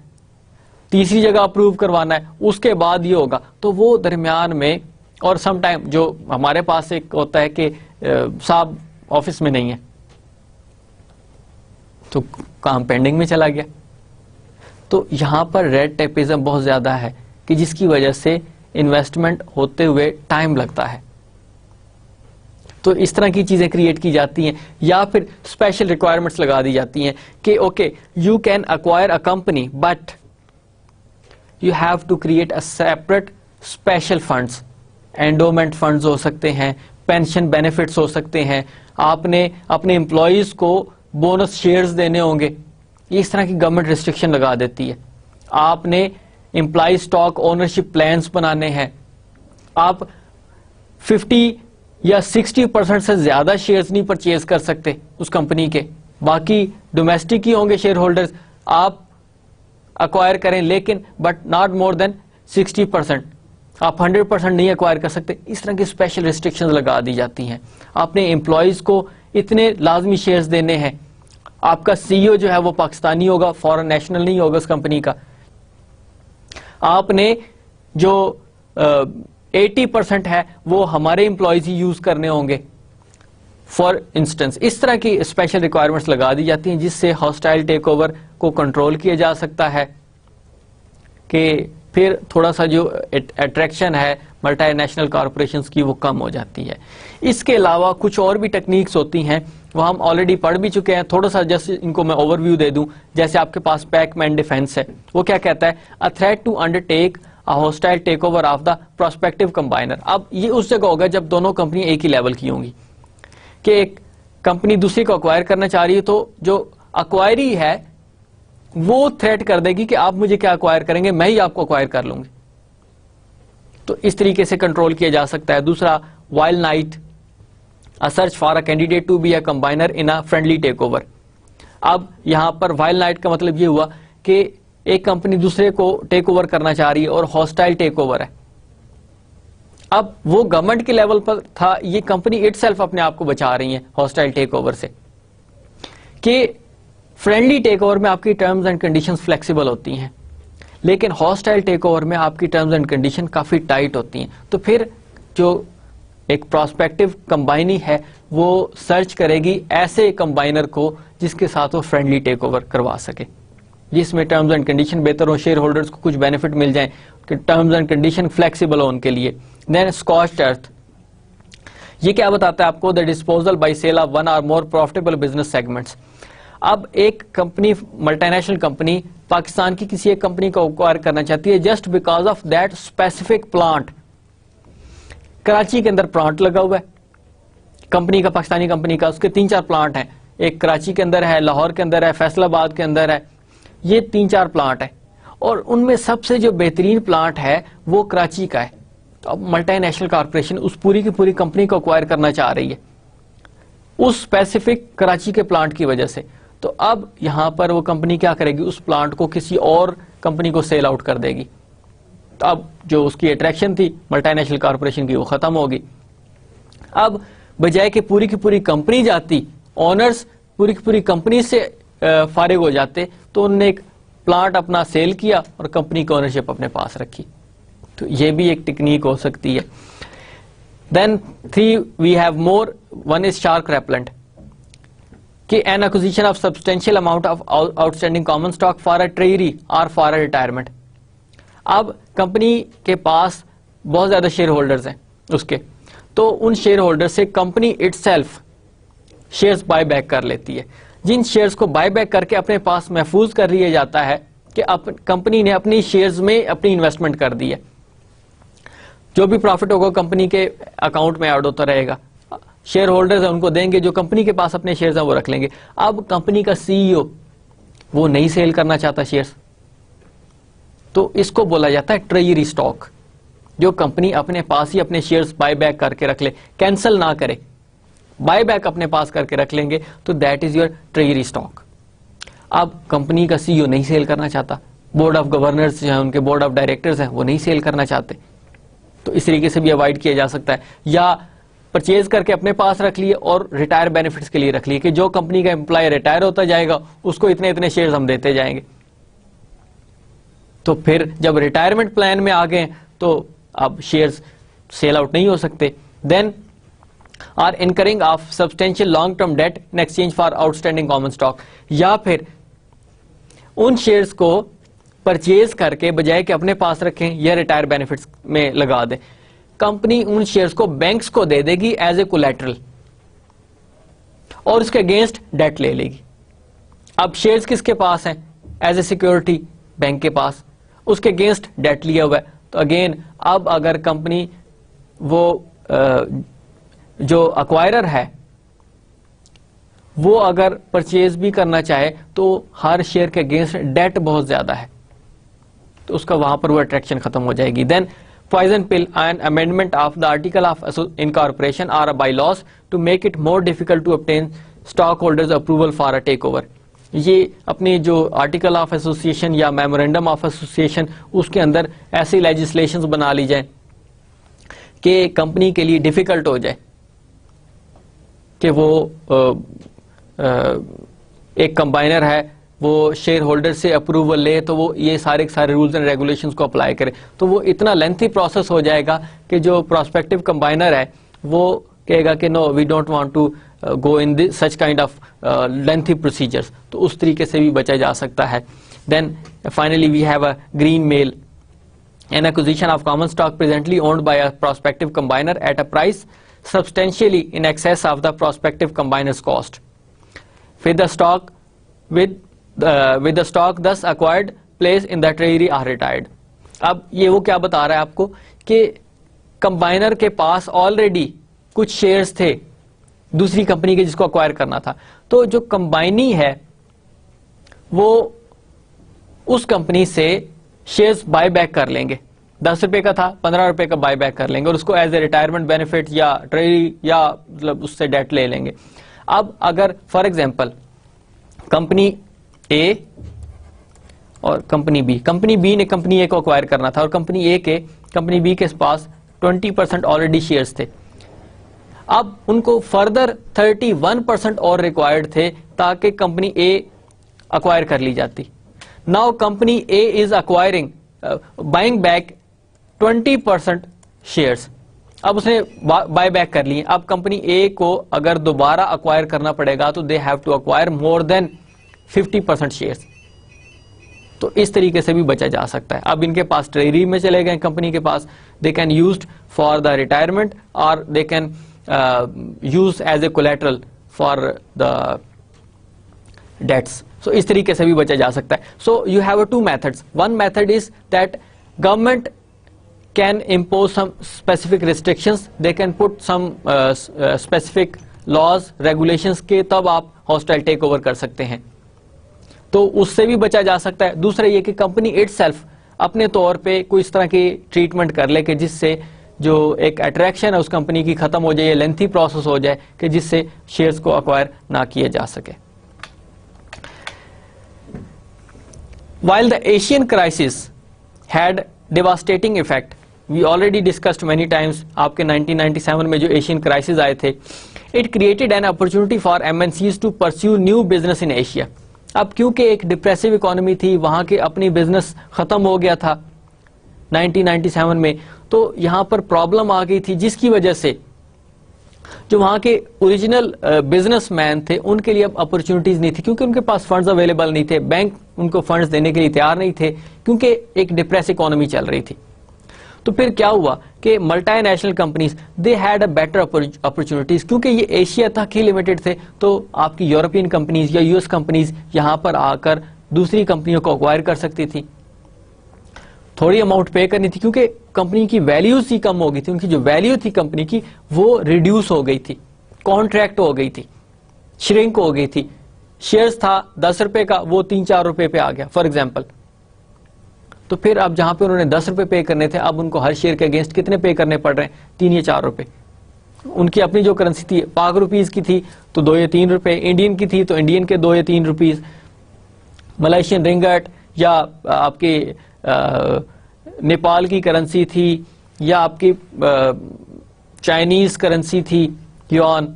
تیسری جگہ اپروو کروانا ہے، اس کے بعد یہ ہوگا. تو وہ درمیان میں، اور سم ٹائم جو ہمارے پاس ایک ہوتا ہے کہ صاحب آفس میں نہیں ہے تو کام پینڈنگ میں چلا گیا. تو یہاں پر ریڈ ٹیپزم بہت زیادہ ہے کہ جس کی وجہ سے انویسٹمنٹ ہوتے ہوئے ٹائم لگتا ہے. تو اس طرح کی چیزیں کریٹ کی جاتی ہیں, یا پھر اسپیشل ریکوائرمنٹس لگا دی جاتی ہیں کہ okay you can acquire a company but you have to create a separate special funds. Endowment funds ہو سکتے ہیں, پینشن بینیفٹس ہو سکتے ہیں, آپ نے اپنے امپلائیز کو بونس شیئرز دینے ہوں گے, یہ اس طرح کی گورنمنٹ ریسٹرکشن لگا دیتی ہے. آپ نے امپلائی اسٹاک اونرشپ پلانس بنانے ہیں, آپ 50 یا 60% سے زیادہ شیئرز نہیں پرچیز کر سکتے اس کمپنی کے, باقی ڈومیسٹک ہی ہوں گے شیئر ہولڈرز, آپ اکوائر کریں لیکن بٹ ناٹ مور دین 60%, آپ 100% نہیں اکوائر کر سکتے. اس طرح کی اسپیشل ریسٹرکشن لگا دی جاتی ہیں. آپ نے امپلائیز کو اتنے لازمی شیئرز دینے ہیں, آپ کا سی ای او جو ہے وہ پاکستانی ہوگا, فورن نیشنل نہیں ہوگا اس کمپنی کا, آپ نے جو 80% ہے وہ ہمارے امپلائیز ہی یوز کرنے ہوں گے فار انسٹنس. اس طرح کی اسپیشل ریکوائرمنٹس لگا دی جاتی ہیں جس سے ہاسٹائل ٹیک اوور کو کنٹرول کیا جا سکتا ہے کہ پھر تھوڑا سا جو اٹریکشن ہے ملٹی نیشنل کارپوریشنز کی وہ کم ہو جاتی ہے. اس کے علاوہ کچھ اور بھی ٹیکنیکس ہوتی ہیں, وہ ہم آلریڈی پڑھ بھی چکے ہیں, تھوڑا سا جیسے ان کو میں اوور ویو دے دوں. جیسے آپ کے پاس پیک مین ڈیفینس ہے, وہ کیا کہتا ہے, a threat to undertake a hostile takeover of the prospective combiner. اب یہ اس جگہ ہوگا جب دونوں کمپنی ایک ہی لیول کی ہوں گی, کہ ایک کمپنی دوسری کو اکوائر کرنا چاہ رہی ہے تو جو اکوائری ہے وہ تھریٹ کر دے گی کہ آپ مجھے کیا اکوائر کریں گے, میں ہی آپ کو اکوائر کر لوں گی. تو اس طریقے سے کنٹرول کیا جا سکتا ہے. دوسرا white knight, search for a candidate to be a combiner in a friendly takeover. اب یہاں پر وائل نائٹ کا مطلب یہ ہوا کہ ایک کمپنی دوسرے کو ٹیک اوور کرنا چاہ رہی ہے اور ہاسٹائل ٹیک اوور ہے. اب وہ گورنمنٹ کے لیول پر تھا, یہ کمپنی اٹ سیلف اپنے آپ کو بچا رہی ہیں ہاسٹائل ٹیک اوور سے, کہ فرینڈلی ٹیک اوور میں آپ کی ٹرمز اینڈ کنڈیشنز فلیکسیبل ہوتی ہیں, لیکن ہاسٹائل ٹیک اوور میں آپ کی terms and condition coffee tight ہوتی ہیں. تو پھر جو ایک پراسپیکٹو کمبائنی ہے وہ سرچ کرے گی ایسے کمبائنر کو جس کے ساتھ وہ فرینڈلی ٹیک اوور کروا سکے, جس میں ٹرمز اینڈ کنڈیشن بہتر ہو, شیئر ہولڈرز کو کچھ بینیفٹ مل جائیں, کہ ٹرمز اینڈ کنڈیشن فلیکسیبل ہو ان کے لیے. دین اسکاچڈ ارتھ, یہ کیا بتاتا ہے آپ کو, the disposal by sale of one or more profitable business segments. اب ایک کمپنی, ملٹی نیشنل کمپنی پاکستان کی کسی ایک کمپنی کو اکوائر کرنا چاہتی ہے just because of that specific plant. Karachi کے اندر پلانٹ لگا ہوا ہے کمپنی کا, پاکستانی کمپنی کا, اس کے 3-4 پلانٹ ہیں, ایک کراچی کے اندر ہے, لاہور کے اندر ہے, فیصل آباد کے اندر ہے, یہ 3-4 پلانٹ ہیں, اور ان میں سب سے جو بہترین پلانٹ ہے وہ کراچی کا ہے. تو اب ملٹی نیشنل کارپوریشن اس پوری کی پوری کمپنی کو اکوائر کرنا چاہ رہی ہے اس اسپیسیفک کراچی کے پلانٹ کی وجہ سے. تو اب یہاں پر وہ کمپنی کیا کرے گی, اس پلانٹ کو کسی اور کمپنی کو سیل آؤٹ کر دے گی. تو اب جو اس کی اٹریکشن تھی ملٹی نیشنل کارپوریشن کی وہ ختم ہوگی. اب بجائے کہ پوری کی پوری کمپنی جاتی, اونرز پوری کی پوری کمپنی سے فارغ ہو جاتے, تو انہوں نے ایک پلانٹ اپنا سیل کیا اور کمپنی کی اونرشپ اپنے پاس رکھی. تو یہ بھی ایک ٹیکنیک ہو سکتی ہے. دین 3 we have more, one is shark repellent, کہ an acquisition of substantial amount of outstanding common stock for a treasury or for a retirement. اب کمپنی کے پاس بہت زیادہ شیئر ہولڈرز ہیں اس کے, تو ان شیئر ہولڈر سے company it self shares by back کر لیتی ہے. جن شیئرز کو بائی بیک کر کے اپنے پاس محفوظ کر لیا جاتا ہے کہ کمپنی نے اپنی شیئرز میں اپنی انویسٹمنٹ کر دی ہے, جو بھی پروفٹ ہوگا کمپنی کے اکاؤنٹ میں ایڈ ہوتا رہے گا, شیئر ہولڈرز ہیں ان کو دیں گے, جو کمپنی کے پاس اپنے شیئرز ہیں وہ رکھ لیں گے. اب کمپنی کا سی ای او وہ نہیں سیل کرنا چاہتا شیئرز, تو اس کو بولا جاتا ہے ٹریجری اسٹاک, جو کمپنی اپنے پاس ہی اپنے شیئرز بائی بیک کر کے رکھ لے, کینسل نہ کرے, بائی بیک اپنے پاس کر کے رکھ لیں گے, تو that is your treasury stock. اب کمپنی کا سی ای او نہیں سیل کرنا چاہتا, بورڈ آف گورنرز جو ہیں ان کے بورڈ آف ڈائریکٹرز ہیں وہ نہیں سیل کرنا چاہتے, تو اس طریقے سے بھی اوائڈ کیا جا سکتا ہے. یا پرچیز کر کے اپنے پاس رکھ لیے اور ریٹائر بینیفٹس کے لیے رکھ لیے, کہ جو کمپنی کا امپلائی ریٹائر ہوتا جائے گا اس کو اتنے اتنے شیئرز ہم دیتے جائیں گے. تو پھر جب ریٹائرمنٹ پلان میں آ گئے تو اب شیئرز سیل آؤٹ نہیں ہو سکتے. Then are incurring of substantial long term debt in exchange for outstanding common stock, یا پھر ان شیئرز کو پرچیز کر کے بجائے کہ اپنے پاس رکھیں یا ریٹائر بینیفٹس میں لگا دیں, کمپنی ان شیئرز کو بینکس کو دے دے گی ایز اے کولیٹرل اور اس کے اگینسٹ ڈیٹ لے لے گی. اب شیئرز کس کے پاس ہیں؟ ایز اے سیکورٹی بینک کے پاس, اس کے اگینسٹ ڈیٹ لیا ہوا ہے. تو اگین اب اگر کمپنی وہ جو اکوائرر ہے وہ اگر پرچیز بھی کرنا چاہے تو ہر شیئر کے اگینسٹ ڈیٹ بہت زیادہ ہے, تو اس کا وہاں پر وہ اٹریکشن ختم ہو جائے گی. دین poison pill an amendment of the article of incorporation or a bylaws to make it more difficult to obtain stockholders approval for a takeover. یہ اپنی جو آرٹیکل آف ایسوسیشن یا میمورینڈم آف ایسوسیشن اس کے اندر ایسی legislations بنا لی جائیں کہ کمپنی کے لیے ڈیفیکلٹ ہو جائے کہ وہ ایک کمبائنر ہے وہ شیئر ہولڈر سے اپروول لے تو وہ یہ سارے رولز اینڈ ریگولیشنز کو اپلائی کرے, تو وہ اتنا لینتھی پروسیس ہو جائے گا کہ جو پراسپیکٹو کمبائنر ہے وہ کہے گا کہ no we don't want to go in such kind of lengthy procedures, تو اس طریقے سے بھی بچا جا سکتا ہے. Then finally we have a greenmail, an acquisition of common stock presently owned by a prospective combiner at a price substantially in excess of the prospective combiner's cost. With the stock thus acquired placed in the treasury are retired. اب یہ وہ کیا بتا رہا ہے آپ کو کہ کمبائنر کے پاس آلریڈی کچھ شیئرز تھے دوسری کمپنی کے جس کو اکوائر کرنا تھا, تو جو کمبائنی ہے وہ اس کمپنی سے شیئرز بائی بیک کر لیں گے, 10 روپے کا تھا 15 روپے کا بائی بیک کر لیں گے اور اس کو ایز اے ریٹائرمنٹ بینیفٹ یا ٹریجری یا مطلب اس سے ڈیٹ لے لیں گے. اب اگر فار ایگزامپل کمپنی اے اور کمپنی بی نے کمپنی اے کو اکوائر کرنا تھا اور کمپنی بی کے پاس 20% آلریڈی شیئرز تھے, اب ان کو فردر 31% اور ریکوائرڈ تھے تاکہ کمپنی اے اکوائر کر لی جاتی. Now company A is acquiring buying back 20% shares, اب اس نے بائی بیک کر لیے. اب کمپنی اے کو اگر دوبارہ اکوائر کرنا پڑے گا تو they have to acquire more than 50% shares, تو اس طریقے سے بھی بچا جا سکتا ہے. اب ان کے پاس ٹریجری میں چلے گئے کمپنی کے پاس, they can used for the retirement or they can use as a collateral for the debts, so اس طریقے سے بھی بچا جا سکتا ہے. So you have two methods. One method is that government can impose some specific restrictions, they can put some specific laws, regulations کے تب آپ hostile ٹیک اوور کر سکتے ہیں, تو اس سے بھی بچا جا سکتا ہے. دوسرا یہ کہ کمپنی اٹ سیلف اپنے طور پہ کوئی اس طرح کی ٹریٹمنٹ کر لے کہ جس سے جو ایک اٹریکشن ہے اس کمپنی کی ختم ہو جائے, یا لینتھی پروسیس ہو جائے کہ جس سے شیئرز کو اکوائر نہ کیا جا سکے. While the Asian crisis had devastating effect, we already discussed many times آپ کے 1997 میں جو ایشین کرائسس آئے تھے, it created an opportunity for MNCs to pursue new business in Asia. اب کیونکہ ایک ڈپریسو اکانومی تھی, وہاں کے اپنی بزنس ختم ہو گیا تھا 1997 میں, تو یہاں پر پرابلم آ گئی تھی جس کی وجہ سے جو وہاں کے اوریجنل بزنس مین تھے ان کے لیے اب اپرچونٹیز نہیں تھی, کیونکہ ان کے پاس فنڈز اویلیبل نہیں تھے, بینک ان کو فنڈز دینے کے لیے تیار نہیں تھے کیونکہ ایک ڈپریس اکانومی چل رہی تھی. تو پھر کیا ہوا کہ multi national companies they had a better opportunities, کیونکہ یہ ایشیا تک ہی لمیٹڈ تھے, تو آپ کی یورپین کمپنیز یا US کمپنیز یہاں پر آ کر دوسری کمپنیوں کو اکوائر کر سکتی تھی, تھوڑی اماؤنٹ پے کرنی تھی کیونکہ کمپنی کی ویلیوز ہی کم ہو گئی تھی, ان کی جو ویلیو تھی کمپنی کی وہ ریڈیوس ہو گئی تھی, کانٹریکٹ ہو گئی تھی, شرنک ہو گئی تھی. شیئرز تھا 10 روپے کا وہ 3-4 روپے پہ آ گیا فار ایگزامپل, تو پھر اب جہاں پہ انہوں نے 10 روپے پے کرنے تھے اب ان کو ہر شیئر کے اگینسٹ کتنے پے کرنے پڑ رہے ہیں, 3 یا 4 روپے. ان کی اپنی جو کرنسی تھی پاک روپیز کی تھی تو 2 یا 3 روپے, انڈین کی تھی تو انڈین کے 2 یا 3 روپیز, ملائیشین رنگٹ یا آپ کے نیپال کی کرنسی تھی یا آپ کی چائنیز کرنسی تھی یون,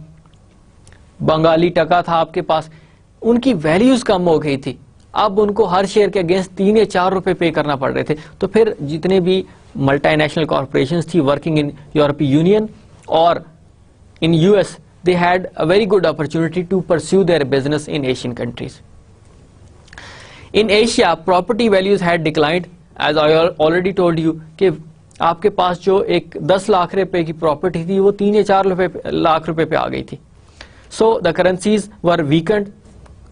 بنگالی ٹکا تھا آپ کے پاس, ان کی ویلیوز کم ہو گئی تھی, اب ان کو ہر شیئر کے اگینسٹ 3 یا 4 روپے پے کرنا پڑ رہے تھے. تو پھر جتنے بھی ملٹی نیشنل کارپوریشنز تھی ورکنگ ان یورپی یونین اور ان US, they had a very good opportunity to pursue their business in Asian countries. In Asia, property values had declined, as I already told you, کہ آپ کے پاس جو ایک 10 لاکھ روپے کی پراپرٹی تھی وہ 3 یا 4 لاکھ روپے پہ آ گئی تھی. So the currencies were weakened.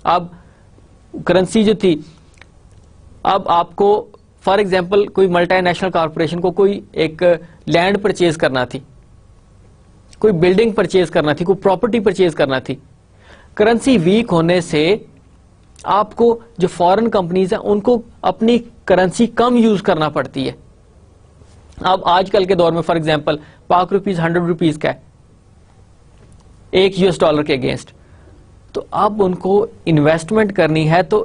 اب کرنسی جو تھی, اب آپ کو فار ایگزامپل کوئی ملٹی نیشنل کارپوریشن کو کوئی ایک لینڈ پرچیز کرنا تھی, کوئی بلڈنگ پرچیز کرنا تھی, کوئی پراپرٹی پرچیز کرنا تھی. کرنسی ویک ہونے سے آپ کو جو فورن کمپنیز ہیں ان کو اپنی کرنسی کم یوز کرنا پڑتی ہے. اب آج کل کے دور میں فار ایگزامپل پاک روپیز 100 روپیز کا ہے ایک $1 کے اگینسٹ, تو اب ان کو انویسٹمنٹ کرنی ہے تو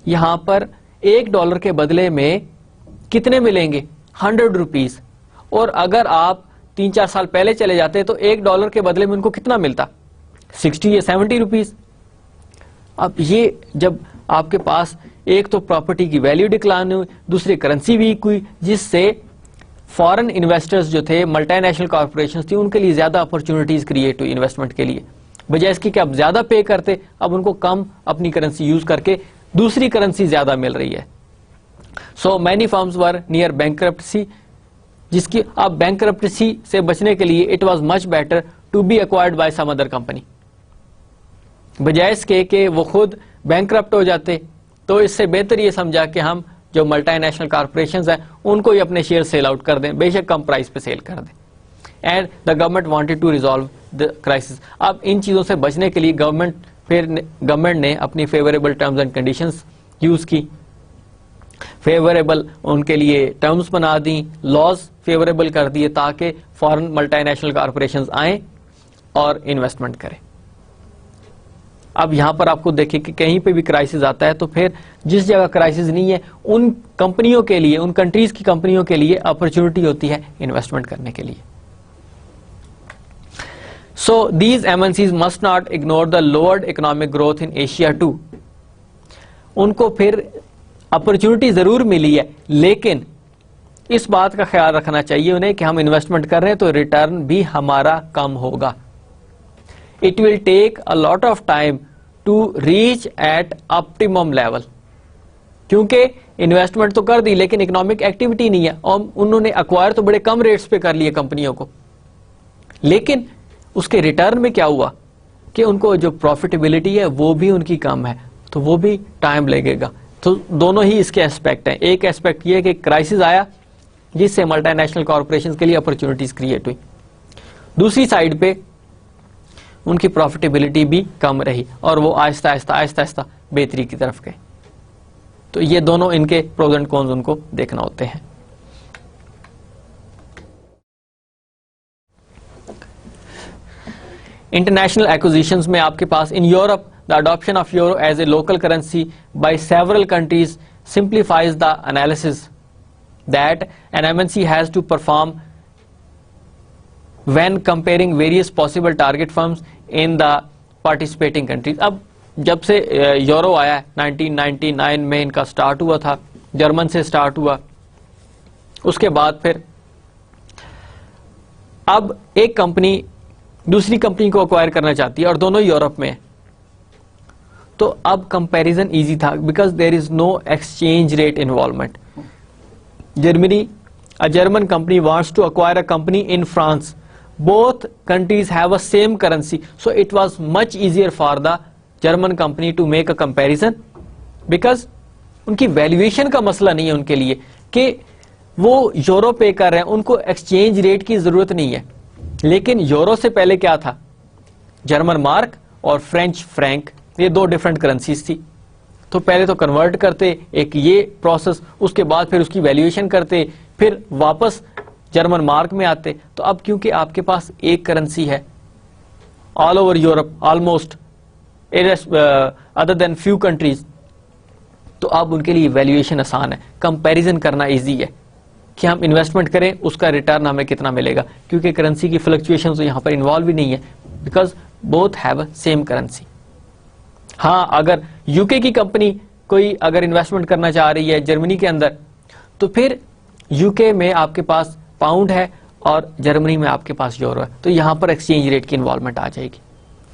یہاں پر $1 کے بدلے میں کتنے ملیں گے؟ 100 روپیز. اور اگر آپ 3-4 سال پہلے چلے جاتے تو $1 کے بدلے میں ان کو کتنا ملتا؟ 60 یا 70 روپیز. اب یہ جب آپ کے پاس ایک تو پراپرٹی کی ویلیو ڈکلائن ہوئی, دوسری کرنسی ویک ہوئی, جس سے فارن انویسٹرز جو تھے, ملٹی نیشنل کارپوریشنز تھی, ان کے لیے زیادہ اپرچونٹیز کریٹ ہوئی انویسٹمنٹ کے لیے. بجائے اس کی کہ اب زیادہ پے کرتے, اب ان کو کم اپنی کرنسی یوز کر کے دوسری کرنسی زیادہ مل رہی ہے. So many firms were near bankruptcy, جس کی اب بینکرپسی سے بچنے کے لیے it was much better to be acquired by some other company. بجائے اس کے کہ وہ خود بینکرپٹ ہو جاتے, تو اس سے بہتر یہ سمجھا کہ ہم جو ملٹی نیشنل کارپوریشنز ہیں ان کو ہی اپنے شیئر سیل آؤٹ کر دیں, بے شک کم پرائز پہ سیل کر دیں. And the government wanted to resolve the crisis. اب ان چیزوں سے بچنے کے لیے گورنمنٹ نے اپنی favourable terms and conditions use کی, فیوریبل ان کے لیے ٹرمز بنا دیں, لاز فیوریبل کر دیے تاکہ فارن ملٹی نیشنل کارپوریشنز آئیں اور انویسٹمنٹ کریں. اب یہاں پر آپ کو دیکھیں کہ کہیں پہ بھی کرائسس آتا ہے تو پھر جس جگہ کرائسس نہیں ہے ان کمپنیوں کے لیے, ان کنٹریز کی کمپنیوں کے لیے اپرچونٹی ہوتی ہے انویسٹمنٹ کرنے کے لیے. So these MNCs must not ignore the lowered economic growth in Asia too. ان کو پھر اپرچونٹی ضرور ملی ہے, لیکن اس بات کا خیال رکھنا چاہیے انہیں کہ ہم انویسٹمنٹ کر رہے ہیں تو ریٹرن بھی ہمارا کم ہوگا. It will take a lot of time to reach at optimum level. کیونکہ انویسٹمنٹ تو کر دی لیکن اکنامک ایکٹیویٹی نہیں ہے, اور انہوں نے اکوائر تو بڑے کم ریٹس پہ کر لیے کمپنیوں کو, لیکن اس کے ریٹرن میں کیا ہوا کہ ان کو جو پروفیٹیبلٹی ہے وہ بھی ان کی کم ہے, تو وہ بھی ٹائم لگے گا. تو دونوں ہی اس کے ایسپیکٹ ہیں. ایک ایسپیکٹ یہ کہ کرائسس آیا جس سے ملٹی نیشنل کارپوریشن کے لیے اپرچونٹیز کریٹ ہوئی, دوسری سائڈ پہ ان کی پروفیٹیبلٹی بھی کم رہی اور وہ آہستہ آہستہ بہتری کی طرف گئے. تو یہ دونوں ان کے پروز اینڈ کونز ان کو دیکھنا ہوتے ہیں. انٹرنیشنل ایکوزیشنز میں آپ کے پاس in Europe the adoption of euro as a local currency by several countries simplifies the analysis that an MNC has to perform when comparing various possible target firms in the participating countries. اب جب سے euro آیا 1999 میں ان کا start ہوا تھا, German سے start ہوا, اس کے بعد پھر اب ایک کمپنی دوسری کمپنی کو اکوائر کرنا چاہتی ہے اور دونوں یورپ میں ہیں, تو اب کمپیریزن ایزی تھا because there is no exchange rate involvement. a German company wants to acquire a company in France. Both countries have a same currency, so it was much easier for the German company to make a comparison because ان کی valuation کا مسئلہ نہیں ہے ان کے لیے کہ وہ euro پے کر رہے ہیں, ان کو ایکسچینج ریٹ کی ضرورت نہیں ہے. لیکن یورو سے پہلے کیا تھا, جرمن مارک اور فرینچ فرینک, یہ دو ڈفرنٹ کرنسیز تھی. تو پہلے تو کنورٹ کرتے ایک یہ پروسیس, اس کے بعد پھر اس کی ویلیویشن کرتے, پھر واپس جرمن مارک میں آتے. تو اب کیونکہ آپ کے پاس ایک کرنسی ہے all over Europe almost other than few countries, تو اب ان کے لیے ویلیویشن آسان ہے, کمپیریزن کرنا ایزی ہے کہ ہم انویسٹمنٹ کریں اس کا ریٹرن ہمیں کتنا ملے گا, کیونکہ کرنسی کی فلکچویشن یہاں پر انوالو بھی نہیں ہے because both have a same currency. ہاں اگر یو کے کی کمپنی کوئی اگر انویسٹمنٹ کرنا چاہ رہی ہے جرمنی کے اندر, تو پھر یو کے میں آپ کے پاس پاؤنڈ ہے اور جرمنی میں آپ کے پاس یورو ہے, تو یہاں پر ایکسچینج ریٹ کی انوالومنٹ آ جائے گی,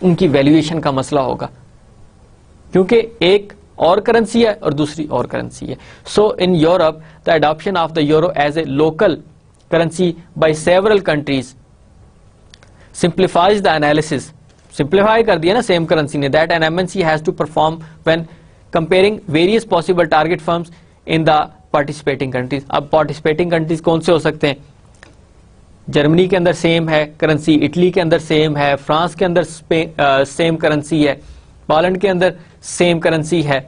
ان کی ویلیویشن کا مسئلہ ہوگا, کیونکہ ایک اور کرنسی ہے اور دوسری اور کرنسی ہے. So in Europe the adoption of the euro as a local currency by several countries simplifies the analysis. Simplify کر دیا نا سیم کرنسی نے. That an MNC has to perform when comparing various possible target firms in the participating countries. اب participating countries کون سے ہو سکتے ہیں؟ جرمنی کے اندر سیم ہے کرنسی, اٹلی کے اندر سیم ہے, فرانس کے اندر سیم کرنسی ہے, پولینڈ کے اندر سیم کرنسی ہے,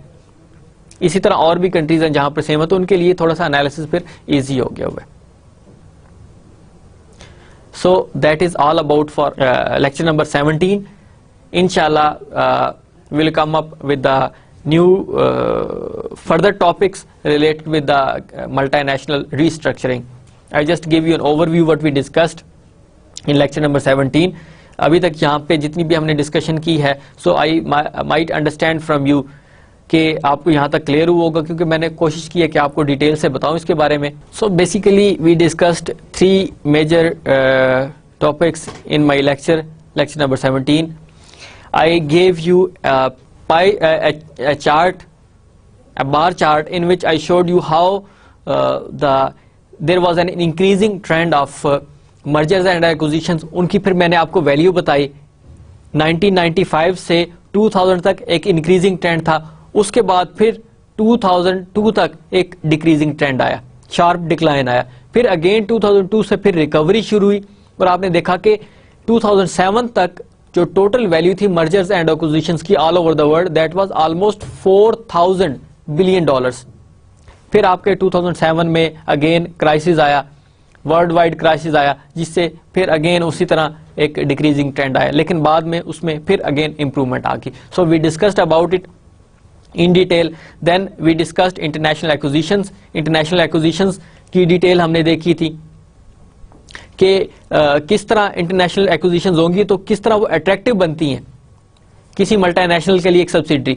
اسی طرح اور بھی کنٹریز ہیں جہاں پر سیم ہے, تو ان کے لیے تھوڑا سا انالیسس پھر ایزی ہو گیا ہوا ہے. So that is all about for lecture number 17. Inshallah, we'll come up with the new further topics related with the multinational restructuring. I just give you an overview what we discussed in lecture number 17. ابھی تک یہاں پہ جتنی بھی ہم نے discussion کی ہے, so I might understand from you کہ آپ کو یہاں تک کلیئر ہوا ہوگا, کیونکہ میں نے کوشش کی ہے کہ آپ کو ڈیٹیل سے بتاؤں اس کے بارے میں. So basically we discussed 3 major topics in my lecture number 17. I gave you chart, a bar chart in which I showed you how there was an increasing trend of mergers and acquisitions. ان کی پھر میں نے آپ کو value بتائی. 1995 سے 2000 تک ایک انکریزنگ ٹرینڈ تھا, اس کے بعد پھر 2002 تک ایک ڈیکریزنگ ٹرینڈ آیا, شارپ ڈکلائن آیا, پھر اگین 2002 سے پھر ریکوری شروع ہوئی, اور آپ نے دیکھا کہ 2007 تک جو ٹوٹل ویلیو تھی مرجرز اینڈ ایکوزیشنز کی all over the world, that was almost $4,000 billion. پھر آپ کے 2007 میں اگین کرائسس آیا, ورلڈ وائڈ کرائسس آیا, جس سے پھر اگین اسی طرح ایک ڈیکریزنگ ٹرینڈ آیا, لیکن بعد میں اس میں پھر اگین امپروومنٹ آ گئی. So we discussed about it in detail. Then we discussed international acquisitions. International acquisitions کی ڈیٹیل ہم نے دیکھی تھی کہ کس طرح انٹرنیشنل ایکوزیشنز ہوں گی تو کس طرح وہ اٹریکٹیو بنتی ہیں کسی ملٹی نیشنل کے لیے ایک سبسیڈری,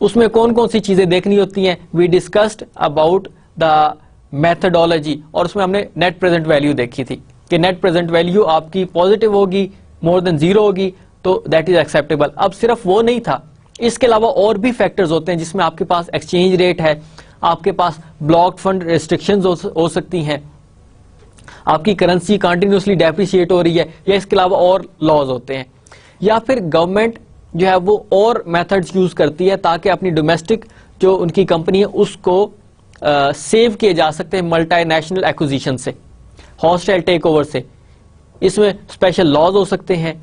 اس میں کون کون سی چیزیں دیکھنی ہوتی ہیں. We discussed about the methodology, اور اس میں ہم نے نیٹ پریزنٹ ویلیو دیکھی تھی کہ نیٹ پریزنٹ ویلیو آپ کی پازیٹیو ہوگی, مور دین 0 ہوگی تو دیٹ از ایکسیپٹیبل. اب صرف وہ نہیں تھا, اس کے علاوہ اور بھی فیکٹرز ہوتے ہیں جس میں آپ کے پاس ایکسچینج ریٹ ہے, آپ کے پاس بلاک فنڈ ریسٹرکشنز ہو سکتی ہیں, آپ کی کرنسی کنٹینیوسلی ڈیپریشیٹ ہو رہی ہے, یا اس کے علاوہ اور لاز ہوتے ہیں, یا پھر گورنمنٹ جو ہے وہ اور میتھڈز یوز کرتی ہے تاکہ اپنی ڈومیسٹک جو ان کی کمپنی ہے اس کو سیو کیے جا سکتے ہیں ملٹی نیشنل ایکوزیشن سے, ہاسٹائل ٹیک اوور سے. اس میں اسپیشل لاز ہو سکتے ہیں,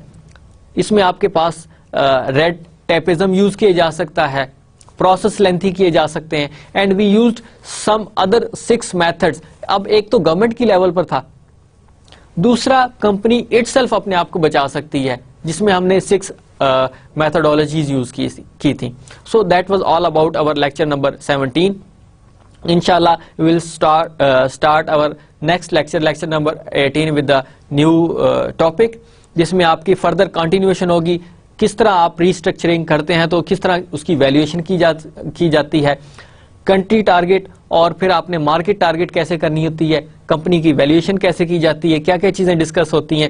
اس میں آپ کے پاس ریڈ ٹیپزم یوز کیا جا سکتا ہے, پروسیس لینتھی کیے جا سکتے ہیں, and we used some other 6 methods. اب ایک تو گورنمنٹ کی لیول پر تھا, دوسرا کمپنی اٹ سیلف اپنے آپ کو بچا سکتی ہے, جس میں ہم نے 6 میتھڈالوجیز یوز کی تھی. So that was all about our lecture number 17. انشاءاللہ we will start our next lecture number 18 with the new topic, جس میں آپ کی فردر کنٹینیوشن ہوگی. کس طرح آپ ریسٹرکچرنگ کرتے ہیں تو کس طرح اس کی ویلیویشن کی جاتی ہے, کنٹری ٹارگٹ, اور پھر آپ نے مارکیٹ ٹارگٹ کیسے کرنی ہوتی ہے, کمپنی کی ویلیویشن کیسے کی جاتی ہے, کیا کیا چیزیں ڈسکس ہوتی ہیں.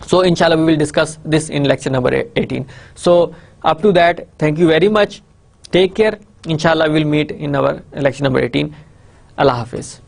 سو انشاءاللہ we will discuss this in lecture number 18. So up to that, thank you very much, take care. انشاءاللہ we will meet in our lecture number 18. اللہ حافظ.